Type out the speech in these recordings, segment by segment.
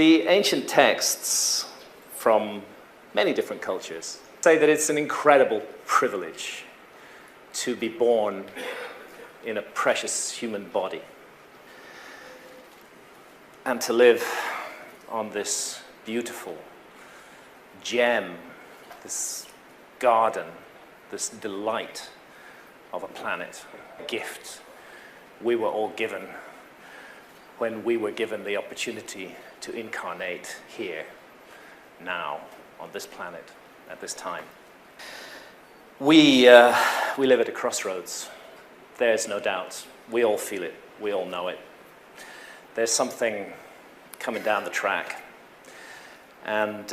The ancient texts from many different cultures say that it's an incredible privilege to be born in a precious human body and to live on this beautiful gem, this garden, this delight of a planet, a gift we were all given when we were given the opportunity to incarnate here, now, on this planet, at this time. We live at a crossroads. There's no doubt. We all feel it. We all know it. There's something coming down the track. And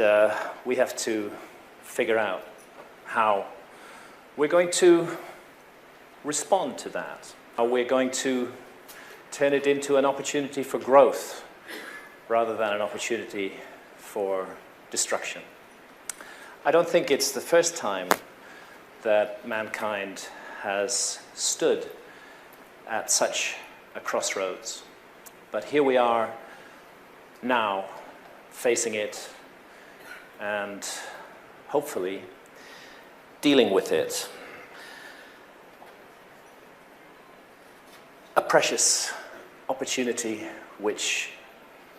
we have to figure out how we're going to respond to that. How we're going to turn it into an opportunity for growth rather than an opportunity for destruction. I don't think it's the first time that mankind has stood at such a crossroads. But here we are now, facing it and hopefully dealing with it. A precious opportunity which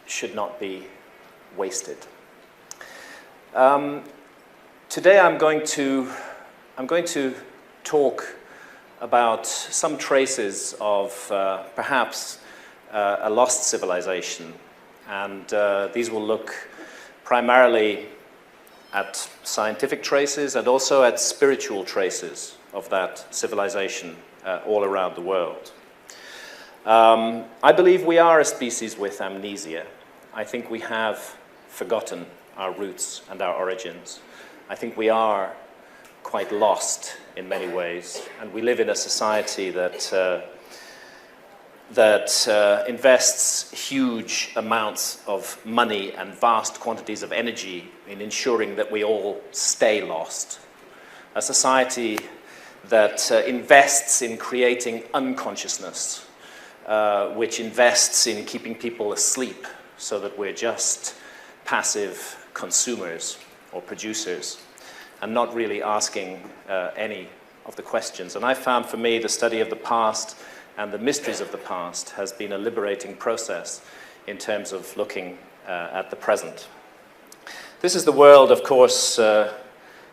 should not be wasted. Today I'm going to talk about some traces of perhaps a lost civilization, and these will look primarily at scientific traces and also at spiritual traces of that civilization all around the world. I believe we are a species with amnesia. I think we have forgotten our roots and our origins. I think we are quite lost in many ways, and we live in a society that invests huge amounts of money and vast quantities of energy in ensuring that we all stay lost. A society that invests in creating unconsciousness, which invests in keeping people asleep so that we're just passive consumers or producers and not really asking any of the questions. And I found for me the study of the past and the mysteries of the past has been a liberating process in terms of looking at the present. This is the world, of course,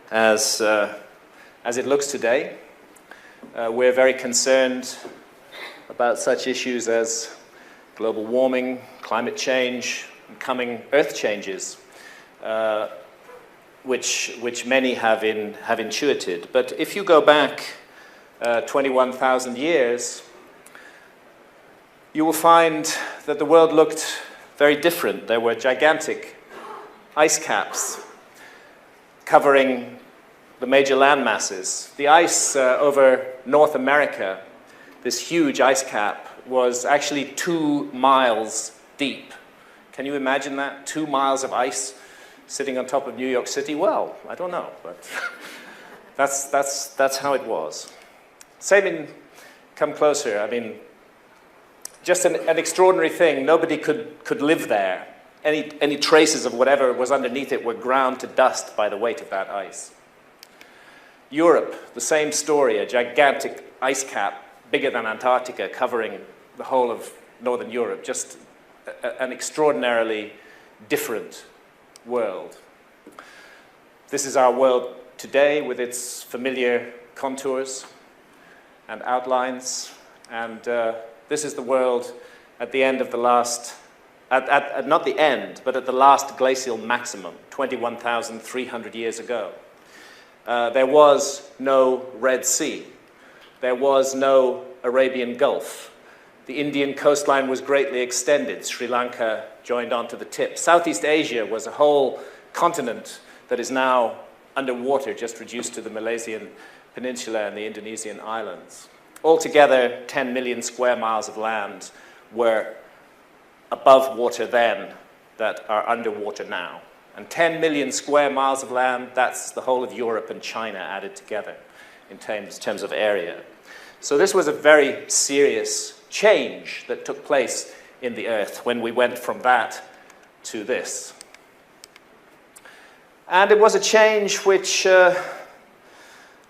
as it looks today. We're very concerned about such issues as global warming, climate change, and coming earth changes, which many have intuited. But if you go back 21,000 years, you will find that the world looked very different. There were gigantic ice caps covering the major land masses. The ice over North America, this huge ice cap, was actually 2 miles deep. Can you imagine that? 2 miles of ice sitting on top of New York City? Well, I don't know, but that's how it was. Same in Come Closer. I mean, just an extraordinary thing. Nobody could live there. Any traces of whatever was underneath it were ground to dust by the weight of that ice. Europe, the same story, a gigantic ice cap bigger than Antarctica covering the whole of Northern Europe, just an extraordinarily different world. This is our world today with its familiar contours and outlines, and this is the world at the end of the last, not the end, but at the last glacial maximum, 21,300 years ago. There was no Red Sea. There was no Arabian Gulf. The Indian coastline was greatly extended. Sri Lanka joined onto the tip. Southeast Asia was a whole continent that is now underwater, just reduced to the Malaysian peninsula and the Indonesian islands. Altogether, 10 million square miles of land were above water then that are underwater now. And 10 million square miles of land, that's the whole of Europe and China added together in terms of area. So this was a very serious change that took place in the earth when we went from that to this. And it was a change which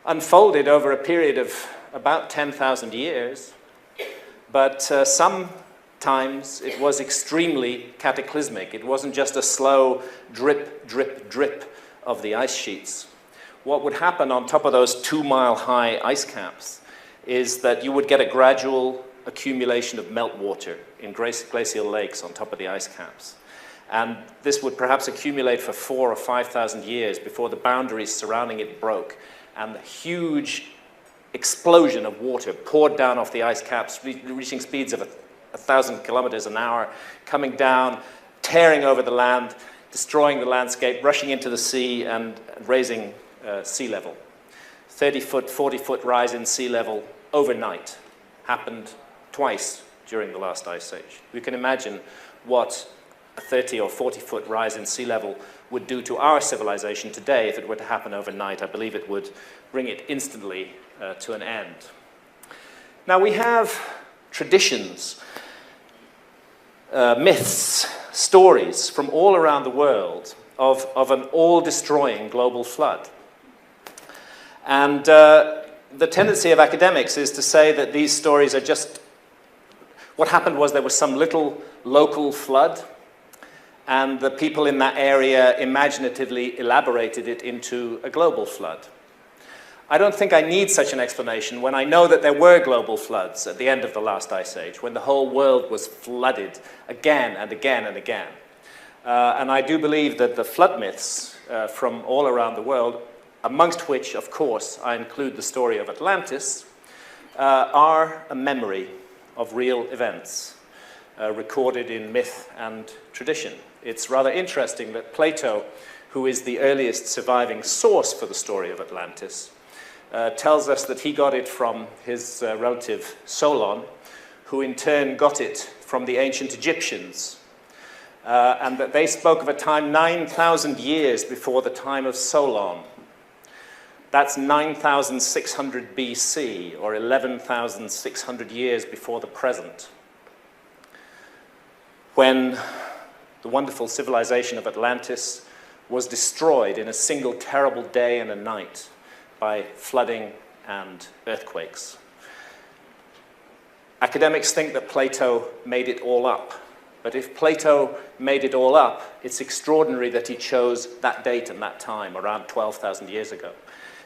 unfolded over a period of about 10,000 years, but sometimes it was extremely cataclysmic. It wasn't just a slow drip, drip, drip of the ice sheets. What would happen on top of those 2-mile-high ice caps is that you would get a gradual accumulation of meltwater in glacial lakes on top of the ice caps. And this would perhaps accumulate for 4,000 or 5,000 years before the boundaries surrounding it broke, and the huge explosion of water poured down off the ice caps, reaching speeds of 1,000 kilometers an hour, coming down, tearing over the land, destroying the landscape, rushing into the sea, and raising sea level. 30-foot, 40-foot rise in sea level overnight happened twice during the last ice age. We can imagine what a 30 or 40-foot rise in sea level would do to our civilization today if it were to happen overnight. I believe it would bring it instantly to an end. Now, we have traditions, myths, stories from all around the world of an all-destroying global flood. And the tendency of academics is to say that these stories are just, what happened was there was some little local flood, and the people in that area imaginatively elaborated it into a global flood. I don't think I need such an explanation when I know that there were global floods at the end of the last ice age, when the whole world was flooded again and again and again. And I do believe that the flood myths from all around the world, amongst which, of course, I include the story of Atlantis, are a memory of real events recorded in myth and tradition. It's rather interesting that Plato, who is the earliest surviving source for the story of Atlantis, tells us that he got it from his relative Solon, who in turn got it from the ancient Egyptians, and that they spoke of a time 9,000 years before the time of Solon. That's 9,600 BC, or 11,600 years before the present, when the wonderful civilization of Atlantis was destroyed in a single terrible day and a night by flooding and earthquakes. Academics think that Plato made it all up. But if Plato made it all up, it's extraordinary that he chose that date and that time, around 12,000 years ago,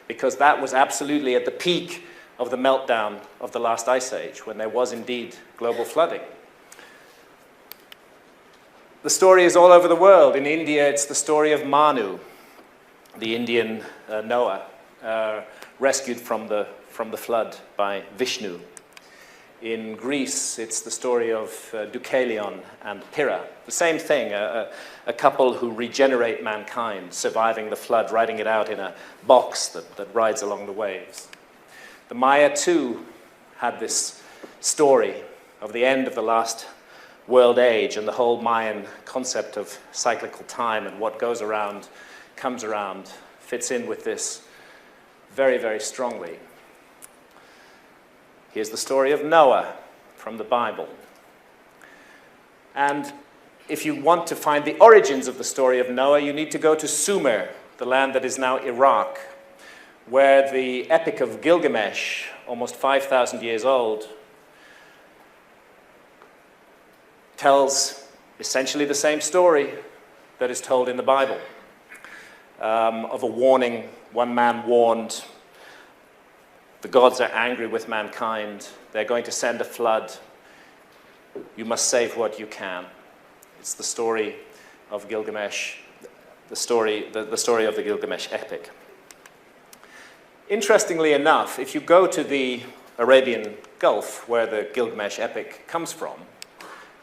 because that was absolutely at the peak of the meltdown of the last ice age, when there was indeed global flooding. The story is all over the world. In India, it's the story of Manu, the Indian Noah, rescued from the flood by Vishnu. In Greece, it's the story of Deucalion and Pyrrha. The same thing, a couple who regenerate mankind, surviving the flood, riding it out in a box that rides along the waves. The Maya, too, had this story of the end of the last world age and the whole Mayan concept of cyclical time, and what goes around, comes around, fits in with this very, very strongly. Here's the story of Noah from the Bible. And if you want to find the origins of the story of Noah, you need to go to Sumer, the land that is now Iraq, where the Epic of Gilgamesh, almost 5,000 years old, tells essentially the same story that is told in the Bible, of a warning. One man warned, the gods are angry with mankind, they're going to send a flood, you must save what you can. It's the story of Gilgamesh, the story of the Gilgamesh epic. Interestingly enough, if you go to the Arabian Gulf, where the Gilgamesh epic comes from,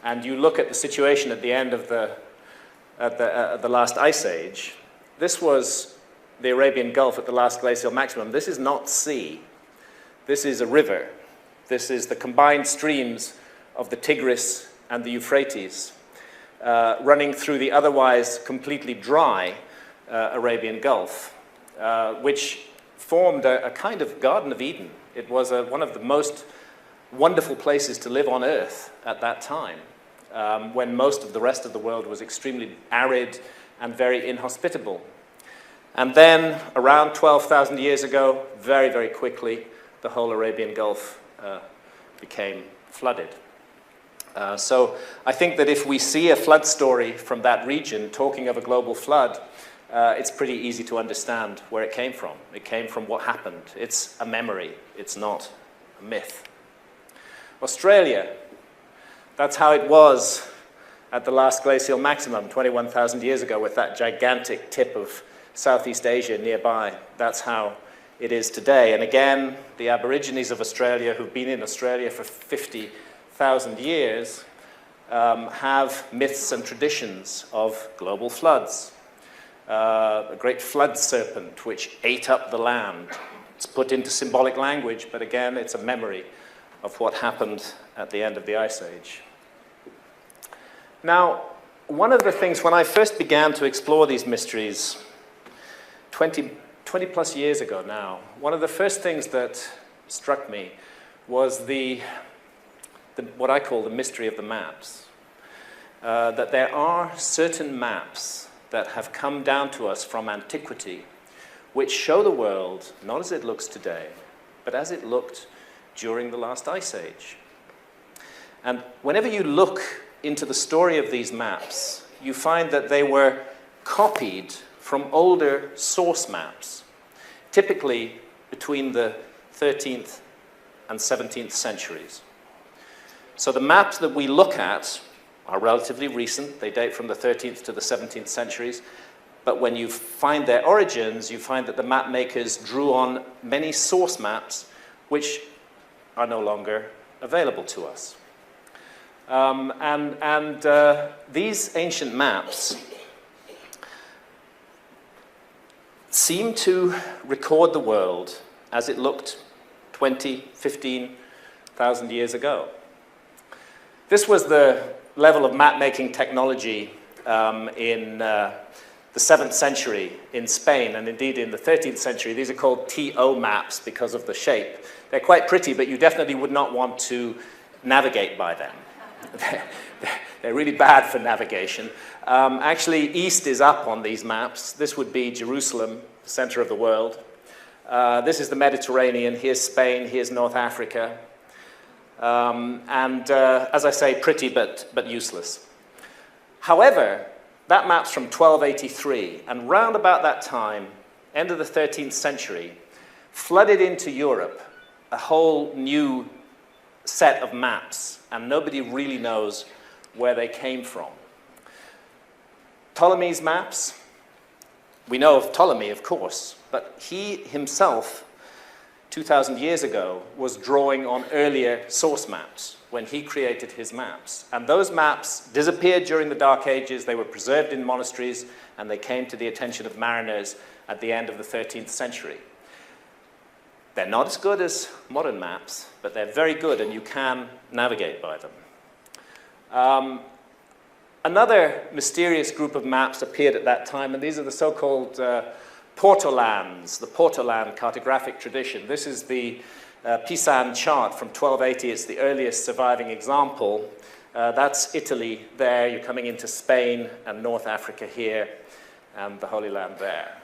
and you look at the situation at the end of the last ice age, this was the Arabian Gulf at the last glacial maximum. This is not sea. This is a river. This is the combined streams of the Tigris and the Euphrates running through the otherwise completely dry Arabian Gulf, which formed a kind of Garden of Eden. It was one of the most wonderful places to live on Earth at that time. when most of the rest of the world was extremely arid and very inhospitable. And then, around 12,000 years ago, very, very quickly, the whole Arabian Gulf became flooded. So I think that if we see a flood story from that region talking of a global flood, it's pretty easy to understand where it came from. It came from what happened. It's a memory. It's not a myth. Australia, that's how it was at the last glacial maximum 21,000 years ago with that gigantic tip of Southeast Asia nearby. That's how it is today. And again, the Aborigines of Australia, who've been in Australia for 50,000 years, have myths and traditions of global floods. A great flood serpent which ate up the land. It's put into symbolic language, but again, it's a memory of what happened at the end of the Ice Age. Now, one of the things, when I first began to explore these mysteries 20 plus years ago now, one of the first things that struck me was what I call the mystery of the maps. That there are certain maps that have come down to us from antiquity which show the world not as it looks today, but as it looked during the last Ice Age. And whenever you look into the story of these maps, you find that they were copied from older source maps, typically between the 13th and 17th centuries. So the maps that we look at are relatively recent. They date from the 13th to the 17th centuries. But when you find their origins, you find that the map makers drew on many source maps which are no longer available to us. These ancient maps seem to record the world as it looked 15,000 years ago. This was the level of map-making technology in the 7th century in Spain, and indeed in the 13th century. These are called TO maps because of the shape. They're quite pretty, but you definitely would not want to navigate by them. They're really bad for navigation. Actually, east is up on these maps. This would be Jerusalem, the center of the world. This is the Mediterranean. Here's Spain. Here's North Africa. As I say, pretty but useless. However, that map's from 1283, and round about that time, end of the 13th century, flooded into Europe a whole new set of maps, and nobody really knows where they came from. Ptolemy's maps, we know of Ptolemy, of course, but he himself, 2,000 years ago, was drawing on earlier source maps when he created his maps. And those maps disappeared during the Dark Ages. They were preserved in monasteries, and they came to the attention of mariners at the end of the 13th century. They're not as good as modern maps, but they're very good, and you can navigate by them. Another mysterious group of maps appeared at that time, and these are the so-called Portolans, the Portolan cartographic tradition. This is the Pisan chart from 1280. It's the earliest surviving example. That's Italy there. You're coming into Spain and North Africa here, and the Holy Land there.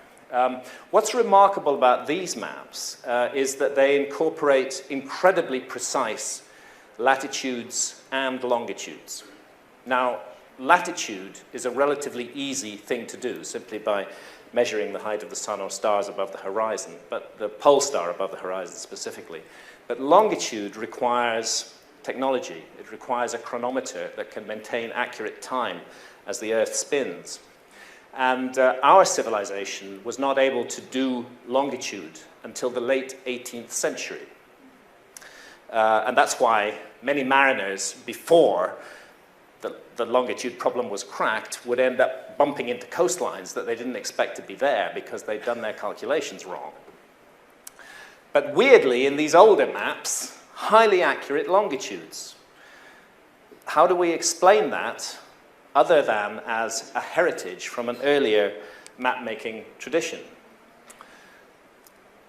What's remarkable about these maps is that they incorporate incredibly precise latitudes and longitudes. Now, latitude is a relatively easy thing to do simply by measuring the height of the sun or stars above the horizon, but the pole star above the horizon specifically. But longitude requires technology. It requires a chronometer that can maintain accurate time as the Earth spins. And our civilization was not able to do longitude until the late 18th century. And that's why many mariners, before the longitude problem was cracked, would end up bumping into coastlines that they didn't expect to be there because they'd done their calculations wrong. But weirdly, in these older maps, highly accurate longitudes. How do we explain that other than as a heritage from an earlier map-making tradition?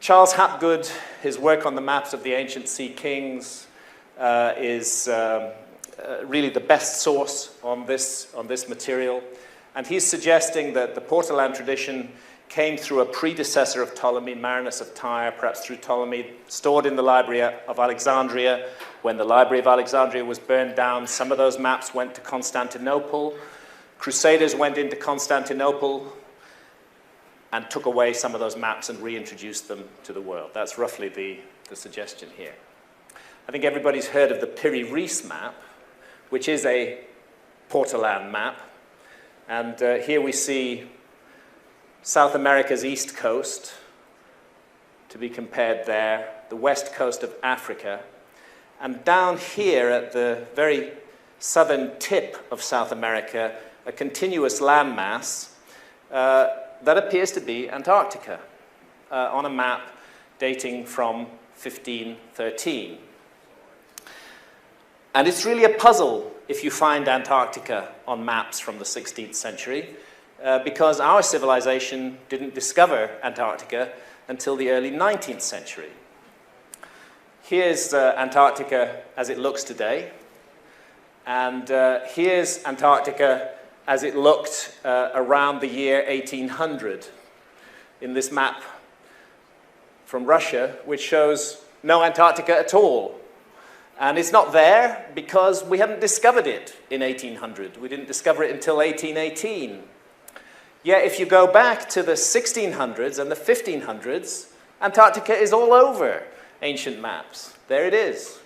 Charles Hapgood, his work on the maps of the ancient sea kings is really the best source on this material. And he's suggesting that the Portolan tradition came through a predecessor of Ptolemy, Marinus of Tyre, perhaps through Ptolemy, stored in the Library of Alexandria. When the Library of Alexandria was burned down, some of those maps went to Constantinople. Crusaders went into Constantinople and took away some of those maps and reintroduced them to the world. That's roughly the suggestion here. I think everybody's heard of the Piri-Reis map, which is a Portolan map. And here we see South America's east coast, to be compared there, the west coast of Africa, and down here at the very southern tip of South America, a continuous landmass that appears to be Antarctica on a map dating from 1513. And it's really a puzzle if you find Antarctica on maps from the 16th century, because our civilization didn't discover Antarctica until the early 19th century. Here's Antarctica as it looks today, and here's Antarctica as it looked around the year 1800 in this map from Russia, which shows no Antarctica at all. And it's not there because we hadn't discovered it in 1800. We didn't discover it until 1818. Yet if you go back to the 1600s and the 1500s, Antarctica is all over ancient maps. There it is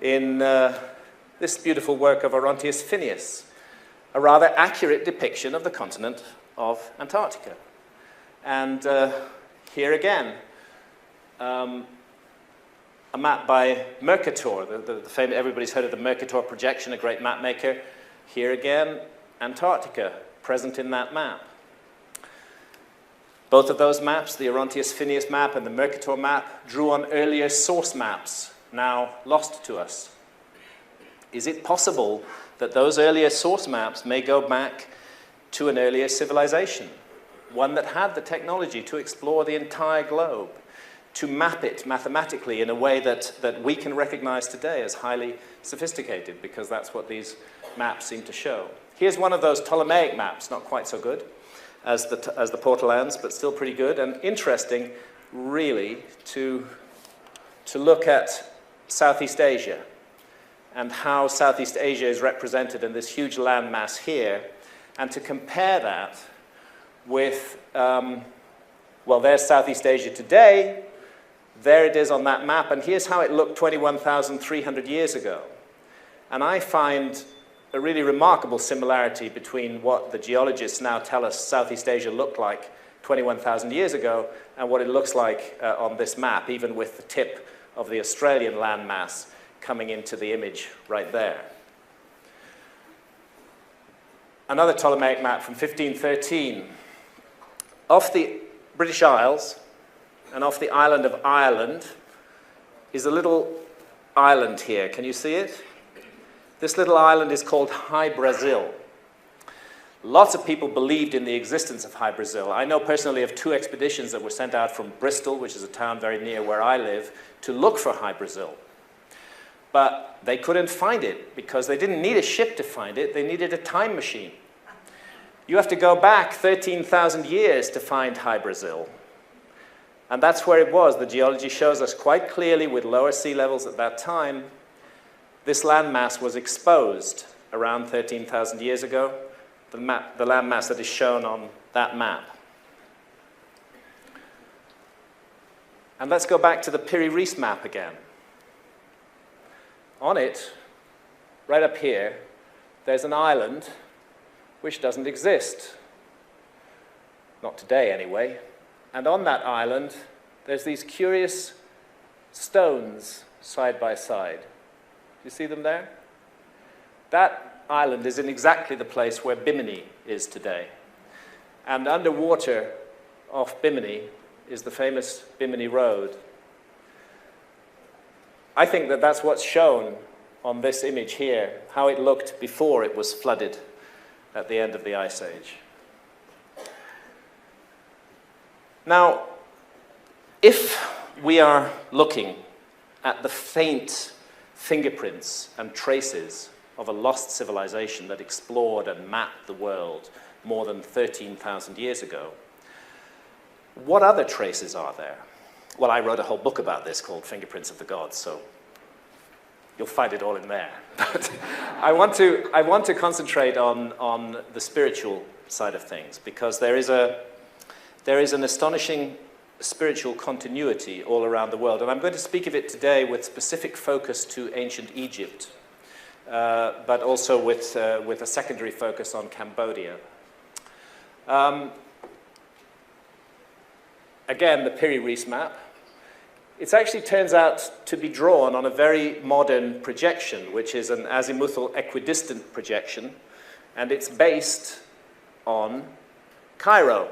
in this beautiful work of Orontius Phineas, a rather accurate depiction of the continent of Antarctica. And here again, a map by Mercator, everybody's heard of the Mercator projection, a great map maker. Here again, Antarctica, present in that map. Both of those maps, the Orontius Phineas map and the Mercator map, drew on earlier source maps, now lost to us. Is it possible that those earlier source maps may go back to an earlier civilization, one that had the technology to explore the entire globe, to map it mathematically in a way that we can recognize today as highly sophisticated, because that's what these maps seem to show. Here's one of those Ptolemaic maps, not quite so good as the Portolans, but still pretty good, and interesting, really, to look at Southeast Asia and how Southeast Asia is represented in this huge landmass here, and to compare that with, well, there's Southeast Asia today. There it is on that map, and here's how it looked 21,300 years ago. And I find a really remarkable similarity between what the geologists now tell us Southeast Asia looked like 21,000 years ago and what it looks like on this map, even with the tip of the Australian landmass coming into the image right there. Another Ptolemaic map from 1513. Off the British Isles, and off the island of Ireland is a little island here. Can you see it? This little island is called High Brazil. Lots of people believed in the existence of High Brazil. I know personally of 2 expeditions that were sent out from Bristol, which is a town very near where I live, to look for High Brazil. But they couldn't find it because they didn't need a ship to find it. They needed a time machine. You have to go back 13,000 years to find High Brazil. And that's where it was. The geology shows us quite clearly with lower sea levels at that time, this landmass was exposed around 13,000 years ago, the landmass that is shown on that map. And let's go back to the Piri-Reis map again. On it, right up here, there's an island which doesn't exist. Not today, anyway. And on that island, there's these curious stones side by side. Do you see them there? That island is in exactly the place where Bimini is today. And underwater off Bimini is the famous Bimini Road. I think that that's what's shown on this image here, how it looked before it was flooded at the end of the Ice Age. Now, if we are looking at the faint fingerprints and traces of a lost civilization that explored and mapped the world more than 13,000 years ago. What other traces are there? Well, I wrote a whole book about this called Fingerprints of the Gods, so you'll find it all in there. But I want to concentrate on the spiritual side of things, because there is an astonishing spiritual continuity all around the world. And I'm going to speak of it today with specific focus to ancient Egypt, but also with a secondary focus on Cambodia. Again, the Piri-Reis map. It actually turns out to be drawn on a very modern projection, which is an azimuthal equidistant projection, and it's based on Cairo,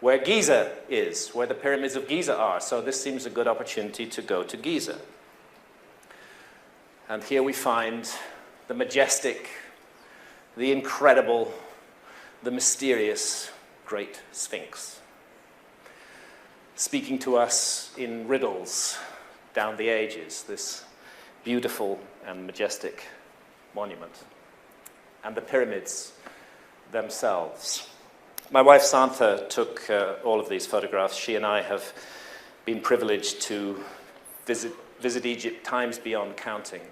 where Giza is, where the pyramids of Giza are. So this seems a good opportunity to go to Giza. And here we find the majestic, the incredible, the mysterious Great Sphinx, speaking to us in riddles down the ages, this beautiful and majestic monument, and the pyramids themselves. My wife Santha took all of these photographs. She and I have been privileged to visit Egypt times beyond counting.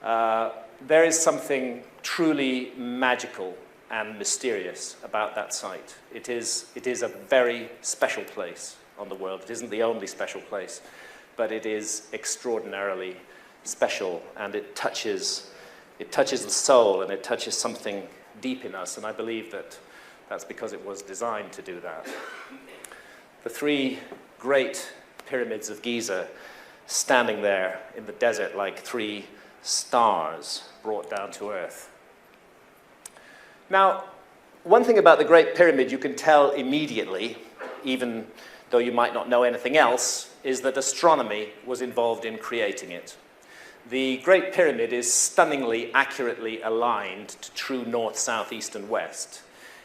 There is something truly magical and mysterious about that site. It is a very special place on the world. It isn't the only special place, but it is extraordinarily special, and it touches the soul, and it touches something deep in us, and I believe that that's because it was designed to do that. The three great pyramids of Giza standing there in the desert like three stars brought down to earth. Now, one thing about the Great Pyramid you can tell immediately, even though you might not know anything else, is that astronomy was involved in creating it. The Great Pyramid is stunningly accurately aligned to true north, south, east, and west.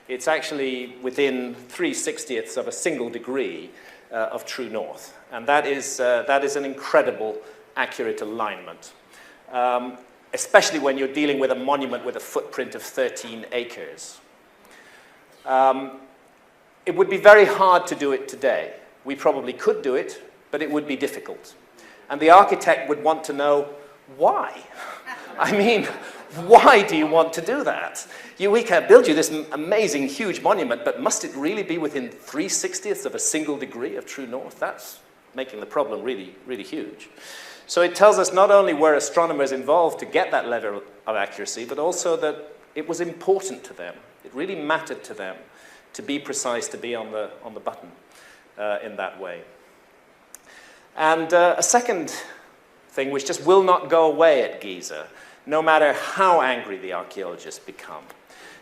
It's actually within 3/60ths of a single degree of true north. And that is an incredible, accurate alignment, especially when you're dealing with a monument with a footprint of 13 acres. It would be very hard to do it today. We probably could do it, but it would be difficult. And the architect would want to know why. I mean, why do you want to do that? We can build you this amazing, huge monument, but must it really be within 3/60ths of a single degree of true north? That's making the problem really, really huge. So it tells us not only were astronomers involved to get that level of accuracy, but also that it was important to them. It really mattered to them to be precise, to be on the button in that way. And a second thing which just will not go away at Giza, no matter how angry the archaeologists become,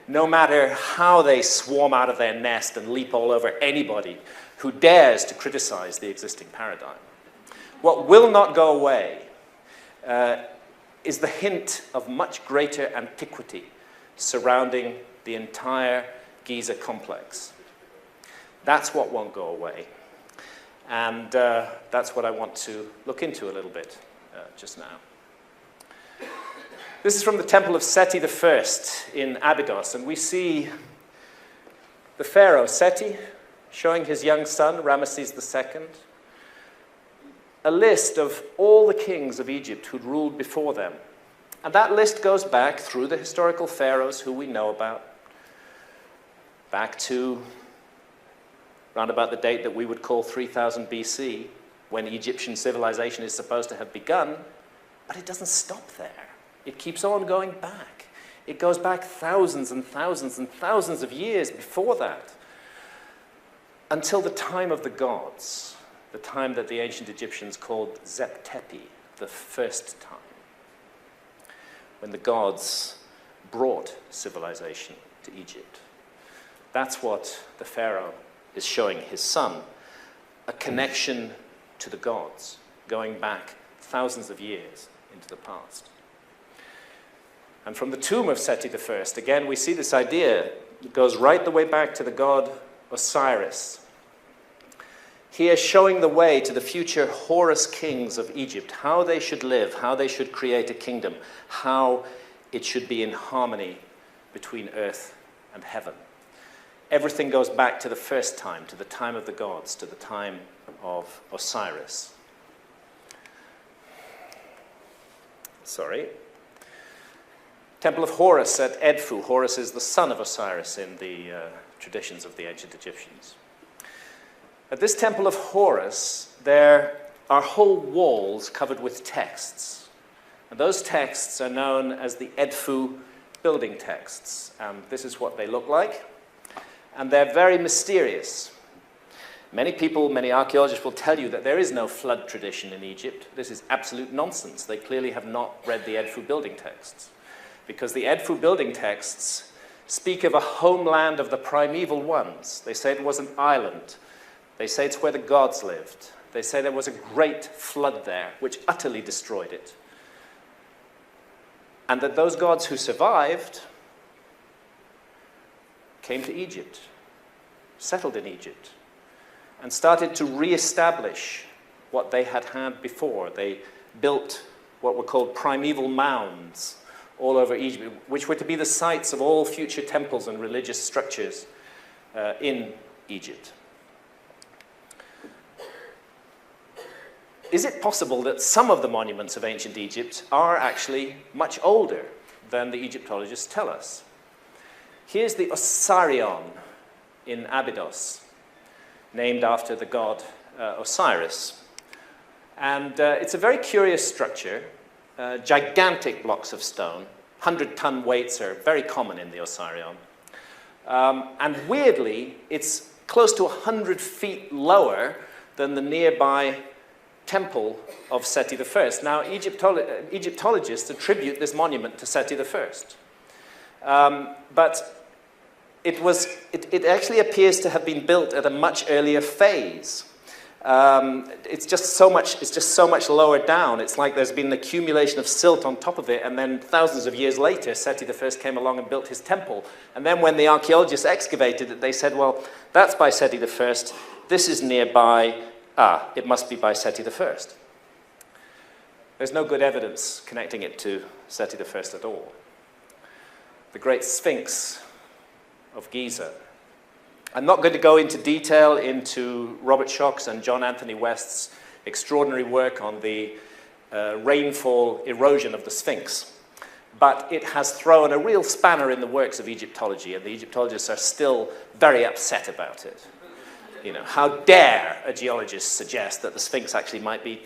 no matter how they swarm out of their nest and leap all over anybody who dares to criticize the existing paradigm. What will not go away is the hint of much greater antiquity surrounding the entire Giza complex. That's what won't go away. And that's what I want to look into a little bit just now. This is from the Temple of Seti I in Abydos, and we see the pharaoh Seti showing his young son, Ramesses II, a list of all the kings of Egypt who'd ruled before them. And that list goes back through the historical pharaohs who we know about, back to around about the date that we would call 3000 BC, when Egyptian civilization is supposed to have begun, but it doesn't stop there. It keeps on going back. It goes back thousands and thousands and thousands of years before that, until the time of the gods, the time that the ancient Egyptians called Zep Tepi, the first time, when the gods brought civilization to Egypt. That's what the pharaoh is showing his son, a connection to the gods, going back thousands of years into the past. And from the tomb of Seti I, again, we see this idea. It goes right the way back to the god Osiris. here showing the way to the future Horus kings of Egypt, how they should live, how they should create a kingdom, how it should be in harmony between earth and heaven. Everything goes back to the first time, to the time of the gods, to the time of Osiris. Temple of Horus at Edfu. Horus is the son of Osiris in the traditions of the ancient Egyptians. At this temple of Horus, there are whole walls covered with texts. And those texts are known as the Edfu building texts. This is what they look like. And they're very mysterious. Many people, many archaeologists will tell you that there is no flood tradition in Egypt. This is absolute nonsense. They clearly have not read the Edfu building texts, because the Edfu building texts speak of a homeland of the primeval ones. They say it was an island. They say it's where the gods lived. They say there was a great flood there, which utterly destroyed it. And that those gods who survived came to Egypt, settled in Egypt, and started to re-establish what they had had before. They built what were called primeval mounds all over Egypt, which were to be the sites of all future temples and religious structures in Egypt. Is it possible that some of the monuments of ancient Egypt are actually much older than the Egyptologists tell us? Here's the Osirion in Abydos, named after the god Osiris. And it's a very curious structure, gigantic blocks of stone. 100-ton weights are very common in the Osirion. And weirdly, it's close to 100 feet lower than the nearby temple of Seti I. Now, Egyptologists attribute this monument to Seti I. But it actually appears to have been built at a much earlier phase. It's just so much lower down. It's like there's been an accumulation of silt on top of it, and then thousands of years later, Seti I came along and built his temple. And then when the archaeologists excavated it, they said, well, that's by Seti I. This is nearby. It must be by Seti I. There's no good evidence connecting it to Seti I at all. The Great Sphinx of Giza. I'm not going to go into detail into Robert Schoch's and John Anthony West's extraordinary work on the rainfall erosion of the Sphinx, but it has thrown a real spanner in the works of Egyptology, and the Egyptologists are still very upset about it. You know, how dare a geologist suggest that the Sphinx actually might be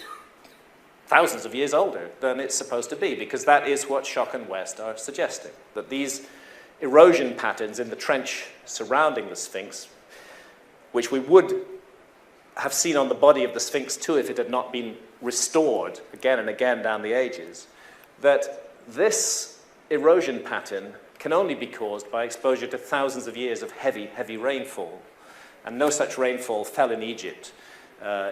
thousands of years older than it's supposed to be, because that is what Schoch and West are suggesting, that these erosion patterns in the trench surrounding the Sphinx, which we would have seen on the body of the Sphinx too if it had not been restored again and again down the ages, that this erosion pattern can only be caused by exposure to thousands of years of heavy, heavy rainfall. And no such rainfall fell in Egypt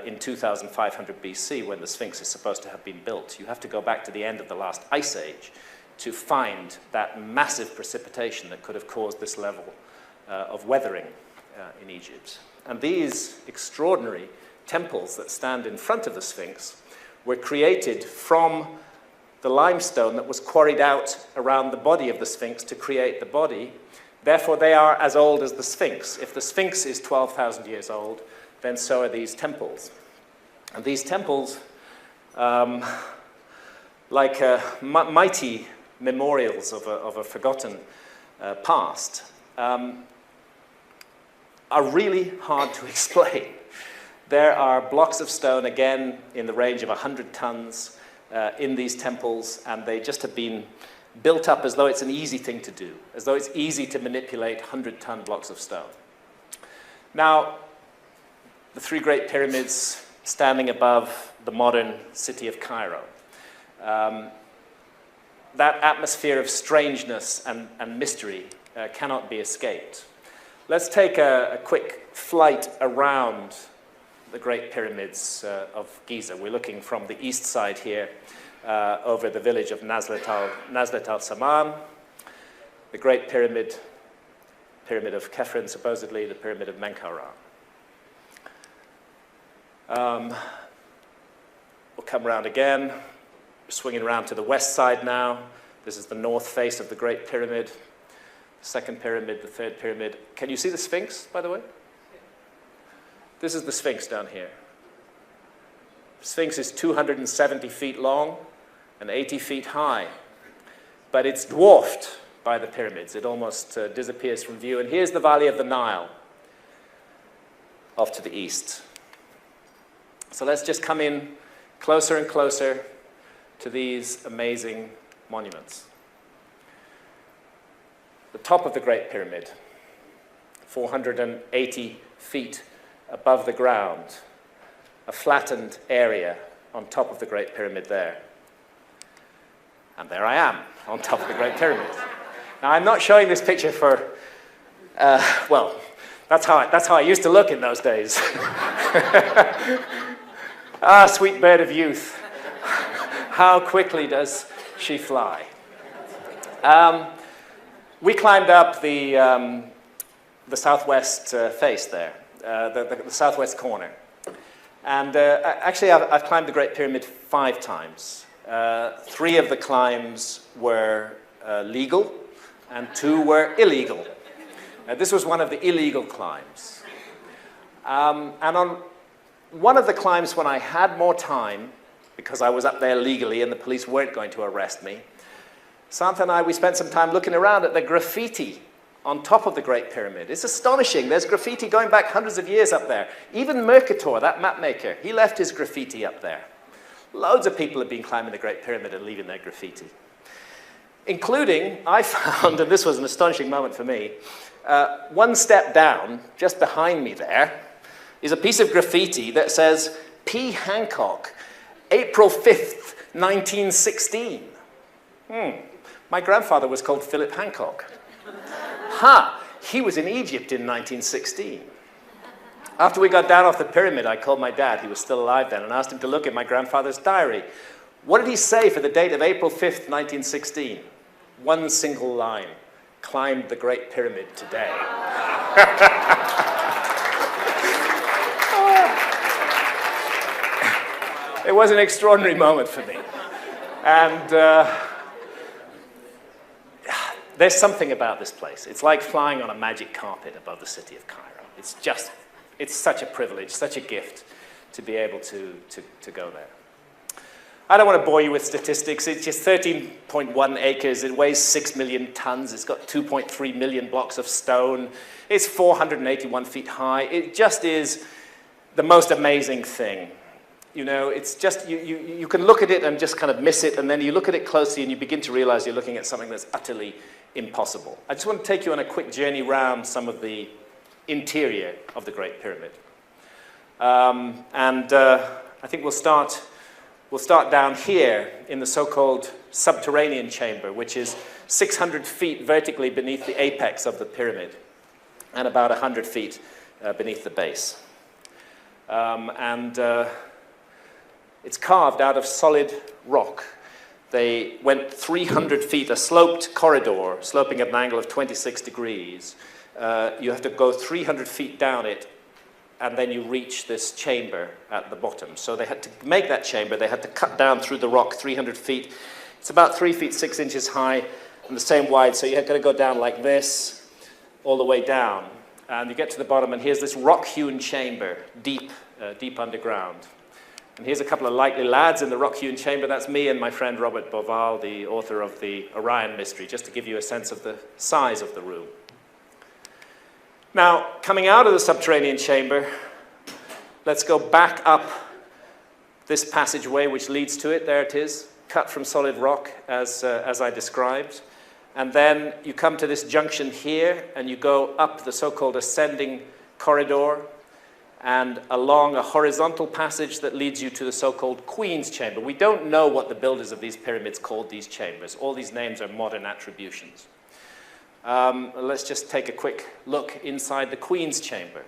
in 2500 BC when the Sphinx is supposed to have been built. You have to go back to the end of the last ice age to find that massive precipitation that could have caused this level of weathering in Egypt. And these extraordinary temples that stand in front of the Sphinx were created from the limestone that was quarried out around the body of the Sphinx to create the body. Therefore, they are as old as the Sphinx. If the Sphinx is 12,000 years old, then so are these temples. And these temples, like mighty memorials of a forgotten past, are really hard to explain. There are blocks of stone, again, in the range of 100 tons in these temples, and they just have been built up as though it's an easy thing to do, as though it's easy to manipulate 100-ton blocks of stone. Now, the three great pyramids standing above the modern city of Cairo. That atmosphere of strangeness and mystery cannot be escaped. Let's take a quick flight around the great pyramids of Giza. We're looking from the east side here over the village of Nazlet al-Saman, the great pyramid of Khafre, supposedly the pyramid of Menkaure. We'll come around again, swinging around to the west side now. This is the north face of the Great Pyramid, the second pyramid, the third pyramid. Can you see the Sphinx, by the way? This is the Sphinx down here. The Sphinx is 270 feet long and 80 feet high, but it's dwarfed by the pyramids. It almost disappears from view. And here's the Valley of the Nile off to the east. So let's just come in closer and closer to these amazing monuments. The top of the Great Pyramid, 480 feet above the ground, a flattened area on top of the Great Pyramid there. And there I am, on top of the Great Pyramid. Now, I'm not showing this picture for, well, that's how I used to look in those days. Ah, sweet bird of youth. How quickly does she fly? We climbed up the southwest face there, the southwest corner. And actually, I've climbed the Great Pyramid 5 times. 3 of the climbs were legal, and 2 were illegal. This was one of the illegal climbs. And on one of the climbs, when I had more time, because I was up there legally and the police weren't going to arrest me, Santa and I, we spent some time looking around at the graffiti on top of the Great Pyramid. It's astonishing. There's graffiti going back hundreds of years up there. Even Mercator, that map maker, he left his graffiti up there. Loads of people have been climbing the Great Pyramid and leaving their graffiti. Including, I found, and this was an astonishing moment for me, one step down, just behind me there, is a piece of graffiti that says, P. Hancock, April 5th, 1916. My grandfather was called Philip Hancock. He was in Egypt in 1916. After we got down off the pyramid, I called my dad, he was still alive then, and asked him to look at my grandfather's diary. What did he say for the date of April 5th, 1916? One single line, climbed the Great Pyramid today. It was an extraordinary moment for me. And there's something about this place. It's like flying on a magic carpet above the city of Cairo. It's such a privilege, such a gift to be able to go there. I don't want to bore you with statistics. It's just 13.1 acres. It weighs 6 million tons. It's got 2.3 million blocks of stone. It's 481 feet high. It just is the most amazing thing. You know, it's just, you can look at it and just kind of miss it, and then you look at it closely and you begin to realize you're looking at something that's utterly impossible. I just want to take you on a quick journey around some of the interior of the Great Pyramid. I think we'll start down here in the so-called subterranean chamber, which is 600 feet vertically beneath the apex of the pyramid and about 100 feet beneath the base. It's carved out of solid rock. They went 300 feet, a sloped corridor, sloping at an angle of 26 degrees. You have to go 300 feet down it, and then you reach this chamber at the bottom. So they had to make that chamber, they had to cut down through the rock 300 feet. It's about 3 feet 6 inches high and the same wide, so you have got to go down like this, all the way down. And you get to the bottom, and here's this rock-hewn chamber, deep underground. And here's a couple of likely lads in the rock-hewn chamber. That's me and my friend Robert Boval, the author of the Orion Mystery, just to give you a sense of the size of the room. Now, coming out of the subterranean chamber, let's go back up this passageway which leads to it. There it is, cut from solid rock, as I described. And then you come to this junction here, and you go up the so-called ascending corridor and along a horizontal passage that leads you to the so-called Queen's Chamber. We don't know what the builders of these pyramids called these chambers. All these names are modern attributions. Let's just take a quick look inside the Queen's Chamber.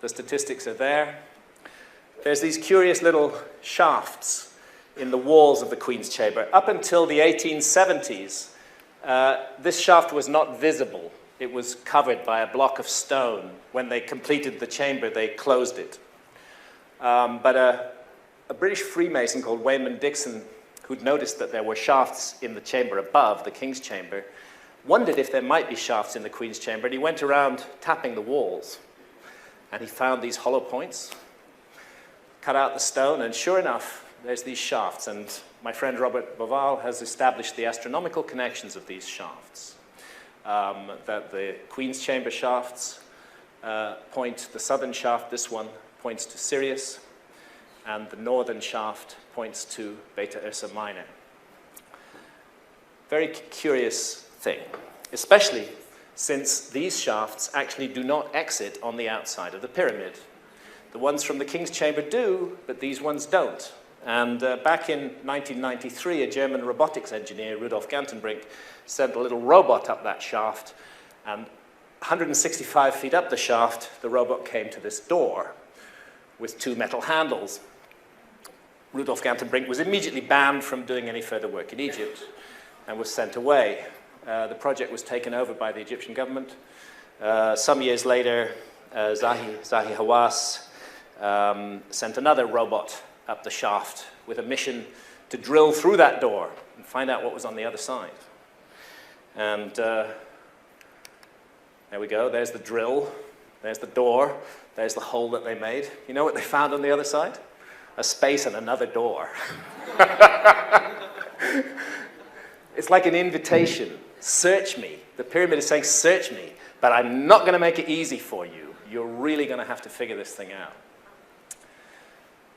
The statistics are there. There's these curious little shafts in the walls of the Queen's Chamber. Up until the 1870s, this shaft was not visible. It was covered by a block of stone. When they completed the chamber, they closed it. But a British Freemason called Wayman Dixon, who'd noticed that there were shafts in the chamber above, the King's Chamber, wondered if there might be shafts in the Queen's Chamber, and he went around tapping the walls. And he found these hollow points, cut out the stone, and sure enough, there's these shafts. And my friend Robert Boval has established the astronomical connections of these shafts. That the Queen's Chamber shafts point, the southern shaft, this one, points to Sirius, and the northern shaft points to Beta Ursa Minor. Very curious thing, especially since these shafts actually do not exit on the outside of the pyramid. The ones from the King's Chamber do, but these ones don't. And back in 1993, a German robotics engineer, Rudolf Gantenbrink, sent a little robot up that shaft, and 165 feet up the shaft, the robot came to this door with two metal handles. Rudolf Gantenbrink was immediately banned from doing any further work in Egypt and was sent away. The project was taken over by the Egyptian government. Some years later, Zahi Hawass sent another robot up the shaft with a mission to drill through that door and find out what was on the other side. And there we go, there's the drill, there's the door, there's the hole that they made. You know what they found on the other side? A space and another door. It's like an invitation. Search me. The pyramid is saying, search me, but I'm not going to make it easy for you. You're really going to have to figure this thing out.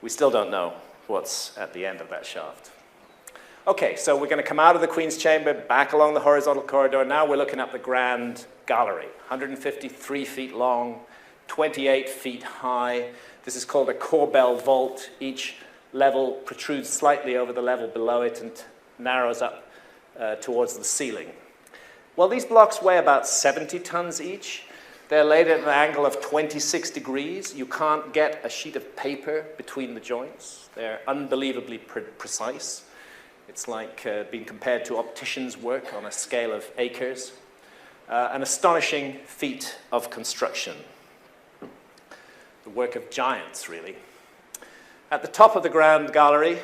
We still don't know what's at the end of that shaft. Okay, so we're going to come out of the Queen's Chamber, back along the horizontal corridor. Now we're looking up the Grand Gallery, 153 feet long, 28 feet high. This is called a corbel vault. Each level protrudes slightly over the level below it and narrows up towards the ceiling. Well, these blocks weigh about 70 tons each. They're laid at an angle of 26 degrees. You can't get a sheet of paper between the joints. They're unbelievably precise. It's like being compared to opticians' work on a scale of acres. An astonishing feat of construction. The work of giants, really. At the top of the Grand Gallery,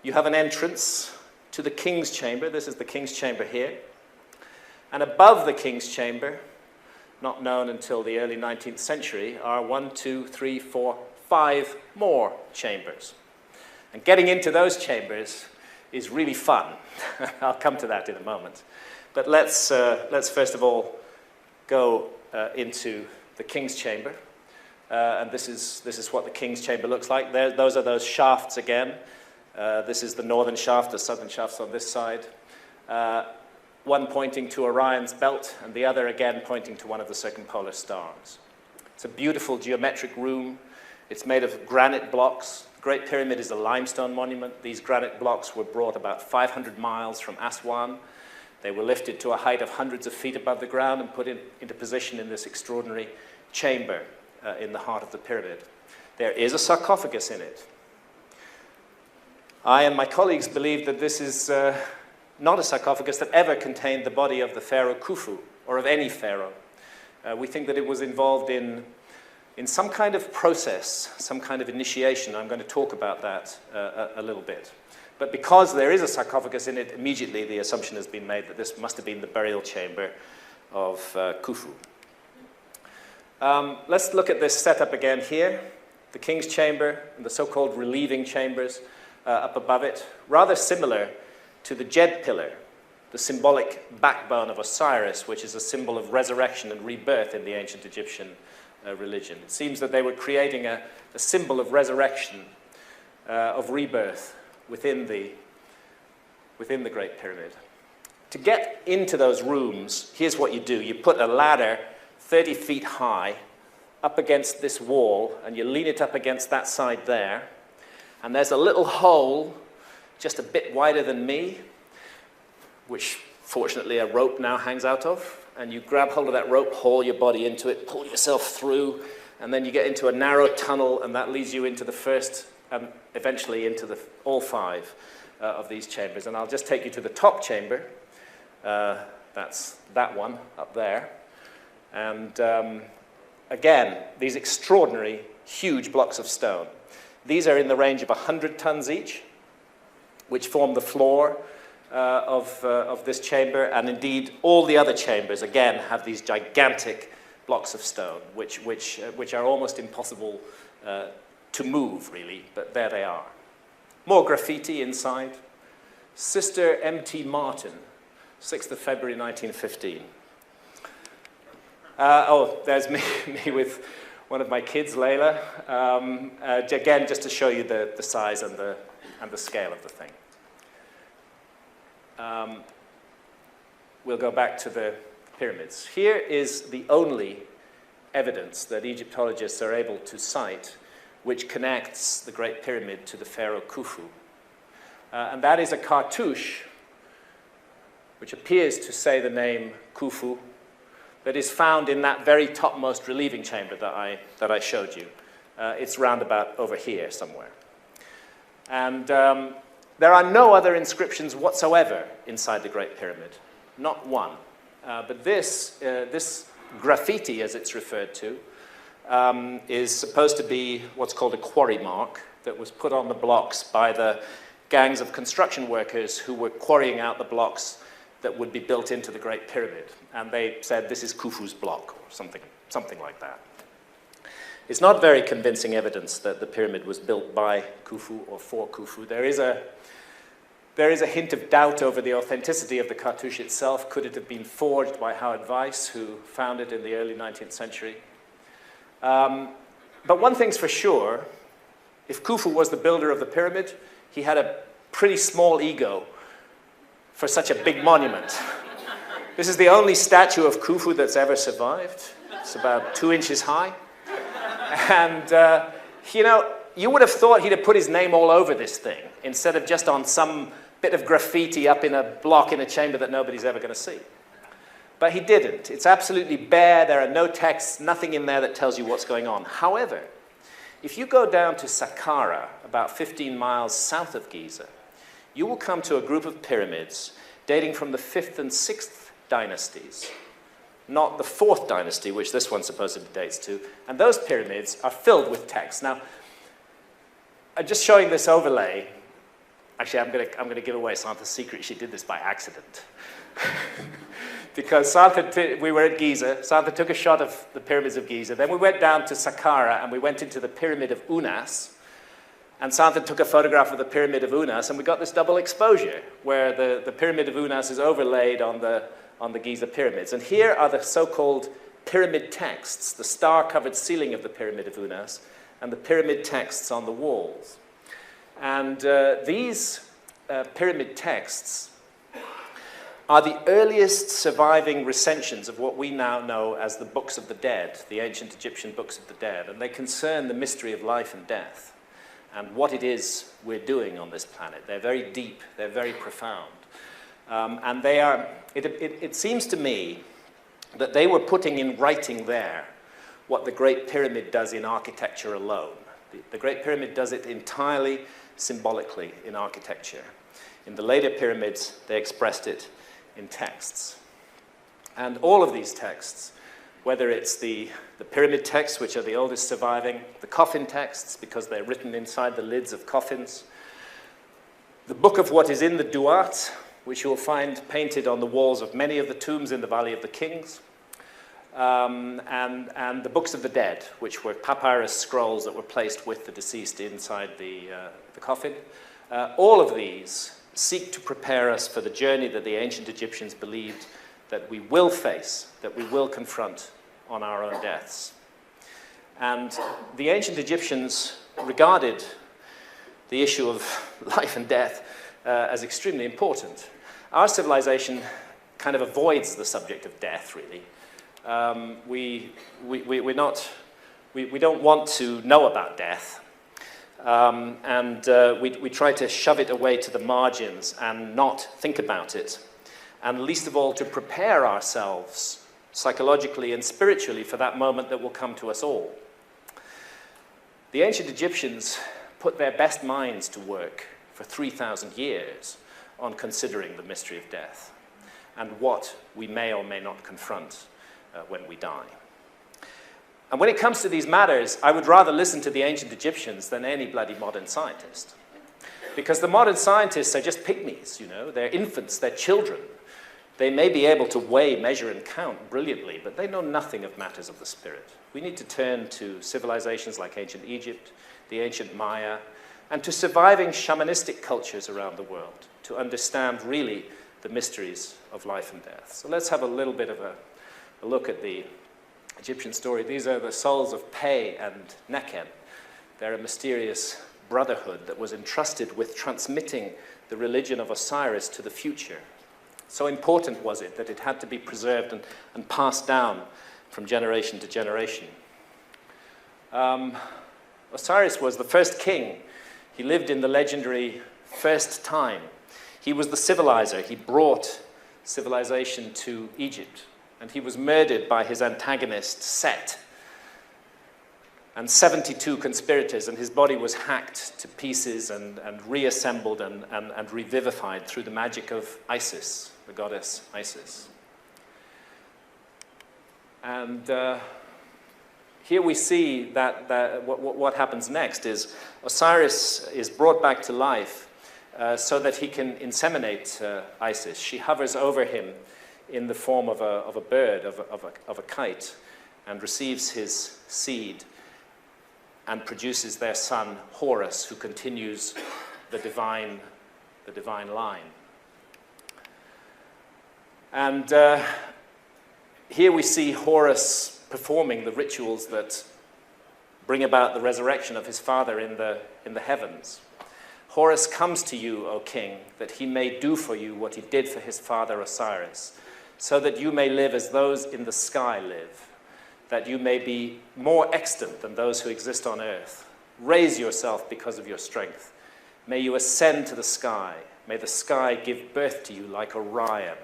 you have an entrance to the King's Chamber. This is the King's Chamber here. And above the King's Chamber, not known until the early 19th century, are 1, 2, 3, 4, 5 more chambers. And getting into those chambers is really fun. I'll come to that in a moment. But let's first of all go into the King's Chamber. And this is what the King's Chamber looks like. Those are those shafts again. This is the northern shaft, the southern shaft's on this side. One pointing to Orion's belt, and the other again pointing to one of the circumpolar stars. It's a beautiful geometric room. It's made of granite blocks. The Great Pyramid is a limestone monument. These granite blocks were brought about 500 miles from Aswan. They were lifted to a height of hundreds of feet above the ground and put into position in this extraordinary chamber in the heart of the pyramid. There is a sarcophagus in it. I and my colleagues believe that this is not a sarcophagus that ever contained the body of the pharaoh Khufu, or of any pharaoh. We think that it was involved in some kind of process, some kind of initiation. I'm going to talk about that a little bit. But because there is a sarcophagus in it, immediately the assumption has been made that this must have been the burial chamber of Khufu. Let's look at this setup again here. The King's Chamber and the so-called relieving chambers up above it, rather similar to the Djed pillar, the symbolic backbone of Osiris, which is a symbol of resurrection and rebirth in the ancient Egyptian religion. It seems that they were creating a symbol of resurrection, of rebirth within the Great Pyramid. To get into those rooms, here's what you do. You put a ladder 30 feet high up against this wall, and you lean it up against that side there, and there's a little hole just a bit wider than me, which fortunately a rope now hangs out of, and you grab hold of that rope, haul your body into it, pull yourself through, and then you get into a narrow tunnel, and that leads you into the first, and eventually into all 5 of these chambers. And I'll just take you to the top chamber. That's that one up there. And again, these extraordinary huge blocks of stone. These are in the range of 100 tons each, which form the floor of this chamber, and indeed all the other chambers, again, have these gigantic blocks of stone, which are almost impossible to move, really, but there they are. More graffiti inside. Sister M.T. Martin, 6th of February 1915. Oh, there's me with one of my kids, Layla. Again, just to show you the size and the scale of the thing. We'll go back to the pyramids. Here is the only evidence that Egyptologists are able to cite which connects the Great Pyramid to the pharaoh Khufu. And that is a cartouche which appears to say the name Khufu, that is found in that very topmost relieving chamber that I showed you. It's round about over here somewhere. And there are no other inscriptions whatsoever inside the Great Pyramid, not one. But this graffiti, as it's referred to, is supposed to be what's called a quarry mark that was put on the blocks by the gangs of construction workers who were quarrying out the blocks that would be built into the Great Pyramid. And they said, this is Khufu's block, or something like that. It's not very convincing evidence that the pyramid was built by Khufu or for Khufu. There is a hint of doubt over the authenticity of the cartouche itself. Could it have been forged by Howard Weiss, who found it in the early 19th century? But one thing's for sure, if Khufu was the builder of the pyramid, he had a pretty small ego for such a big monument. This is the only statue of Khufu that's ever survived. It's about 2 inches high. And, you know, you would have thought he'd have put his name all over this thing instead of just on some bit of graffiti up in a block in a chamber that nobody's ever going to see. But he didn't. It's absolutely bare. There are no texts, nothing in there that tells you what's going on. However, if you go down to Saqqara, about 15 miles south of Giza, you will come to a group of pyramids dating from the 5th and 6th dynasties, not the 4th dynasty, which this one supposedly dates to. And those pyramids are filled with text. Now, I'm just showing this overlay. Actually, I'm going to give away Santa's secret. She did this by accident. Because we were at Giza. Santa took a shot of the pyramids of Giza. Then we went down to Saqqara, and we went into the pyramid of Unas. And Santa took a photograph of the pyramid of Unas, and we got this double exposure, where the pyramid of Unas is overlaid on the Giza pyramids. And here are the so-called pyramid texts, the star-covered ceiling of the pyramid of Unas, and the pyramid texts on the walls. And these pyramid texts are the earliest surviving recensions of what we now know as the Books of the Dead, the ancient Egyptian Books of the Dead. And they concern the mystery of life and death and what it is we're doing on this planet. They're very deep, they're very profound. And they are, it seems to me that they were putting in writing there what the Great Pyramid does in architecture alone. The Great Pyramid does it entirely symbolically in architecture. In the later pyramids, they expressed it in texts. And all of these texts, whether it's the pyramid texts, which are the oldest surviving, the coffin texts, because they're written inside the lids of coffins, the book of what is in the Duat, which you'll find painted on the walls of many of the tombs in the Valley of the Kings, and the Books of the Dead, which were papyrus scrolls that were placed with the deceased inside the coffin. All of these seek to prepare us for the journey that the ancient Egyptians believed that we will face, that we will confront on our own deaths. And the ancient Egyptians regarded the issue of life and death as extremely important. Our civilization kind of avoids the subject of death, really. We don't want to know about death. We try to shove it away to the margins and not think about it. And least of all, to prepare ourselves psychologically and spiritually for that moment that will come to us all. The ancient Egyptians put their best minds to work for 3,000 years on considering the mystery of death and what we may or may not confront when we die. And when it comes to these matters, I would rather listen to the ancient Egyptians than any bloody modern scientist. Because the modern scientists are just pygmies, you know. They're infants, they're children. They may be able to weigh, measure, and count brilliantly, but they know nothing of matters of the spirit. We need to turn to civilizations like ancient Egypt, the ancient Maya, and to surviving shamanistic cultures around the world to understand really the mysteries of life and death. So let's have a little bit of a look at the Egyptian story. These are the souls of Pe and Nekhen. They're a mysterious brotherhood that was entrusted with transmitting the religion of Osiris to the future. So important was it that it had to be preserved and passed down from generation to generation. Osiris was the first king. He lived in the legendary first time. He was the civilizer. He brought civilization to Egypt. And he was murdered by his antagonist, Set, and 72 conspirators, and his body was hacked to pieces and reassembled and revivified through the magic of Isis, the goddess Isis. And here we see that what happens next is Osiris is brought back to life so that he can inseminate Isis. She hovers over him in the form of a bird, of a kite, and receives his seed and produces their son Horus, who continues the divine line. And here we see Horus performing the rituals that bring about the resurrection of his father in the heavens. Horus comes to you, O king, that he may do for you what he did for his father Osiris, so that you may live as those in the sky live, that you may be more extant than those who exist on earth. Raise yourself because of your strength. May you ascend to the sky. May the sky give birth to you like Orion.